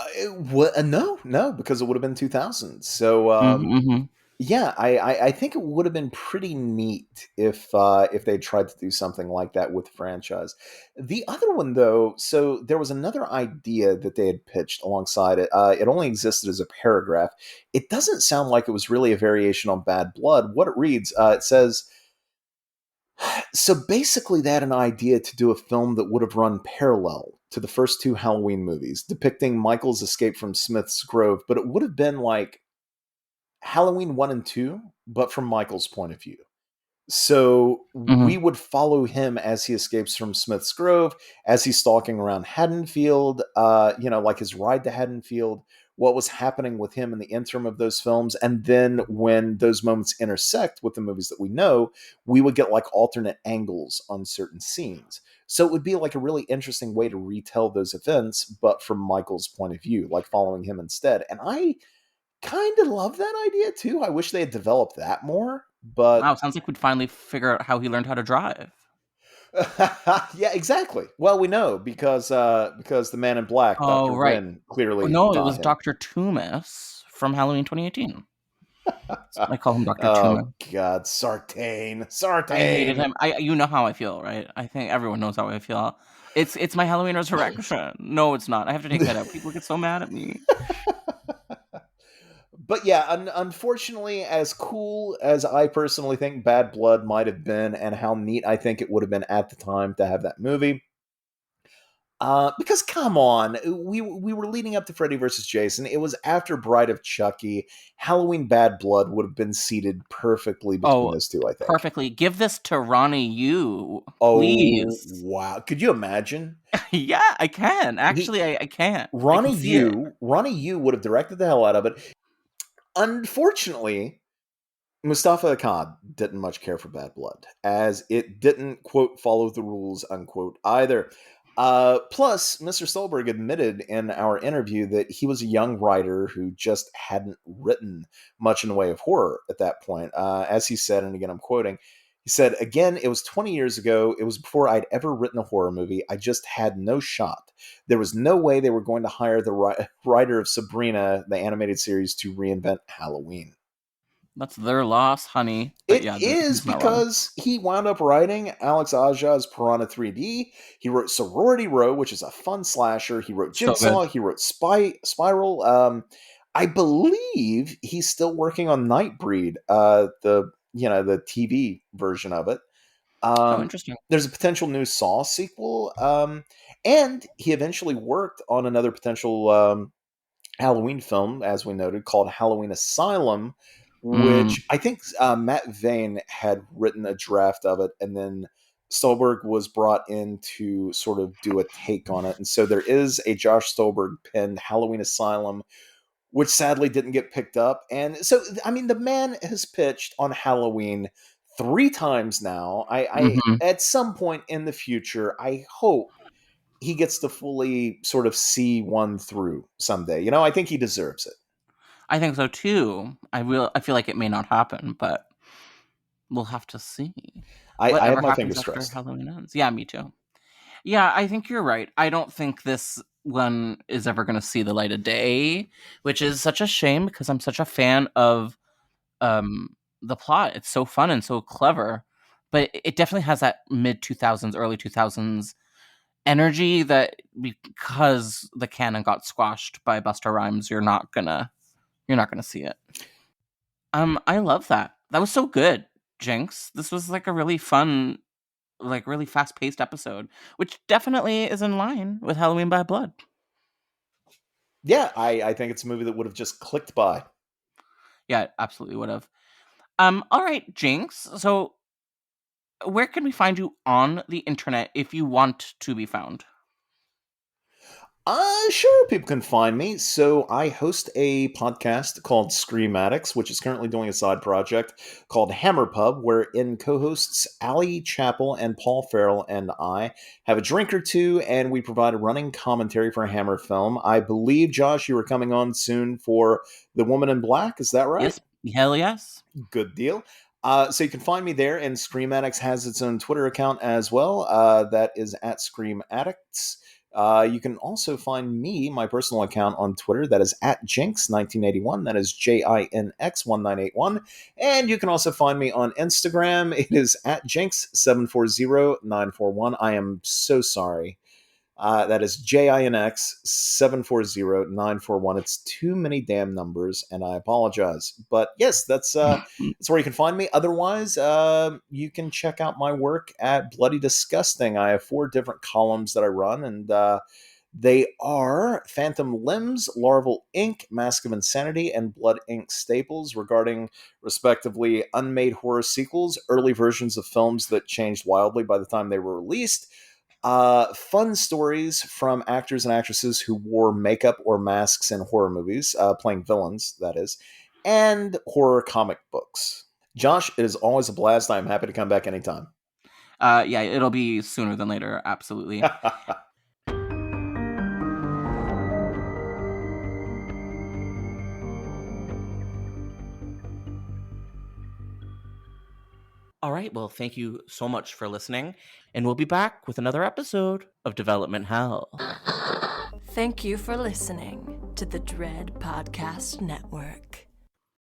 No, because it would have been 2000. So, Mm-hmm. yeah, I think it would have been pretty neat if they tried to do something like that with the franchise. The other one, though, so there was another idea that they had pitched alongside it. It only existed as a paragraph. It doesn't sound like it was really a variation on Bad Blood. What it reads, it says, so basically they had an idea to do a film that would have run parallel to the first two Halloween movies, depicting Michael's escape from Smith's Grove, but it would have been like Halloween 1 and 2, but from Michael's point of view. So we would follow him as he escapes from Smith's Grove, as he's stalking around Haddonfield, like his ride to Haddonfield, what was happening with him in the interim of those films. And then when those moments intersect with the movies that we know, we would get like alternate angles on certain scenes. So it would be like a really interesting way to retell those events, but from Michael's point of view, like following him instead. And I kind of love that idea too. I wish they had developed that more, but Wow, sounds like we'd finally figure out how he learned how to drive. yeah, exactly. Well, we know because the Man in Black, Dr. Right. Wynn, clearly No, it taught was him. Dr. Toomis from Halloween 2018. I call him Dr. Oh Toomis. God, Sartain. I hated him. You know how I feel, right? I think everyone knows how I feel. It's my Halloween Resurrection. No, it's not. I have to take that out. People get so mad at me. But yeah, unfortunately, as cool as I personally think Bad Blood might have been, and how neat I think it would have been at the time to have that movie, because come on, we were leading up to Freddy versus Jason. It was after Bride of Chucky. Halloween Bad Blood would have been seated perfectly between those two, I think. Perfectly. Give this to Ronnie Yu, Oh, please. wow. Could you imagine? Yeah, I can. Actually, I can. Ronnie Yu would have directed the hell out of it. Unfortunately, Mustafa Akkad didn't much care for Bad Blood, as it didn't, quote, follow the rules, unquote, either. Plus, Mr. Stolberg admitted in our interview that he was a young writer who just hadn't written much in the way of horror at that point. As he said, and again I'm quoting, he said, again, it was 20 years ago. It was before I'd ever written a horror movie. I just had no shot. There was no way they were going to hire the writer of Sabrina, the animated series, to reinvent Halloween. That's their loss, honey. But It yeah, is he's not wrong. because he wound up writing Alex Aja's Piranha 3D. He wrote Sorority Row, which is a fun slasher. He wrote So good. Jigsaw. He wrote Spiral. I believe he's still working on Nightbreed, the TV version of it. Oh, interesting. There's a potential new Saw sequel, and he eventually worked on another potential Halloween film, as we noted, called Halloween Asylum, which I think Matt Vane had written a draft of it, and then Stolberg was brought in to sort of do a take on it. And so there is a Josh Stolberg penned Halloween Asylum, which sadly didn't get picked up. And so, I mean, the man has pitched on Halloween 3 times now. I Mm-hmm. at some point in the future, I hope he gets to fully sort of see one through someday. I think he deserves it. I think so too. I feel like it may not happen, but we'll have to see. I have Whatever my happens fingers after crossed. Halloween ends. Yeah, me too. Yeah, I think you're right. I don't think this one is ever going to see the light of day, which is such a shame because I'm such a fan of the plot. It's so fun and so clever, but it definitely has that mid 2000s, early 2000s energy that because the canon got squashed by Busta Rhymes, you're not gonna see it. I love that. That was so good, Jinx. This was like a really fun, like really fast-paced episode, which definitely is in line with Halloween by Blood. Yeah, I think it's a movie that would have just clicked by. Yeah, it absolutely would have. All right, Jinx. So where can we find you on the internet if you want to be found? Sure, people can find me. So I host a podcast called Scream Addicts, which is currently doing a side project called Hammer Pub, wherein co-hosts Allie Chappell and Paul Farrell and I have a drink or two, and we provide a running commentary for a Hammer film. I believe, Josh, you are coming on soon for The Woman in Black. Is that right? Yes, hell yes. Good deal. So you can find me there, and Scream Addicts has its own Twitter account as well. That is at Scream Addicts. You can also find me, my personal account on Twitter, that is at Jinx1981. That is JINX1981. And you can also find me on Instagram. It is at Jinx740941. I am so sorry. That is JINX 740941. It's too many damn numbers, and I apologize. But yes, that's where you can find me. Otherwise, you can check out my work at Bloody Disgusting. I have 4 different columns that I run, and they are Phantom Limbs, Larval Ink, Mask of Insanity, and Blood Ink Staples, regarding, respectively, unmade horror sequels, early versions of films that changed wildly by the time they were released, fun stories from actors and actresses who wore makeup or masks in horror movies, playing villains, that is, and horror comic books. Josh, it is always a blast. I'm happy to come back anytime. Yeah, it'll be sooner than later, absolutely. All right, well, thank you so much for listening, and we'll be back with another episode of Development Hell. Thank you for listening to the Dread Podcast Network.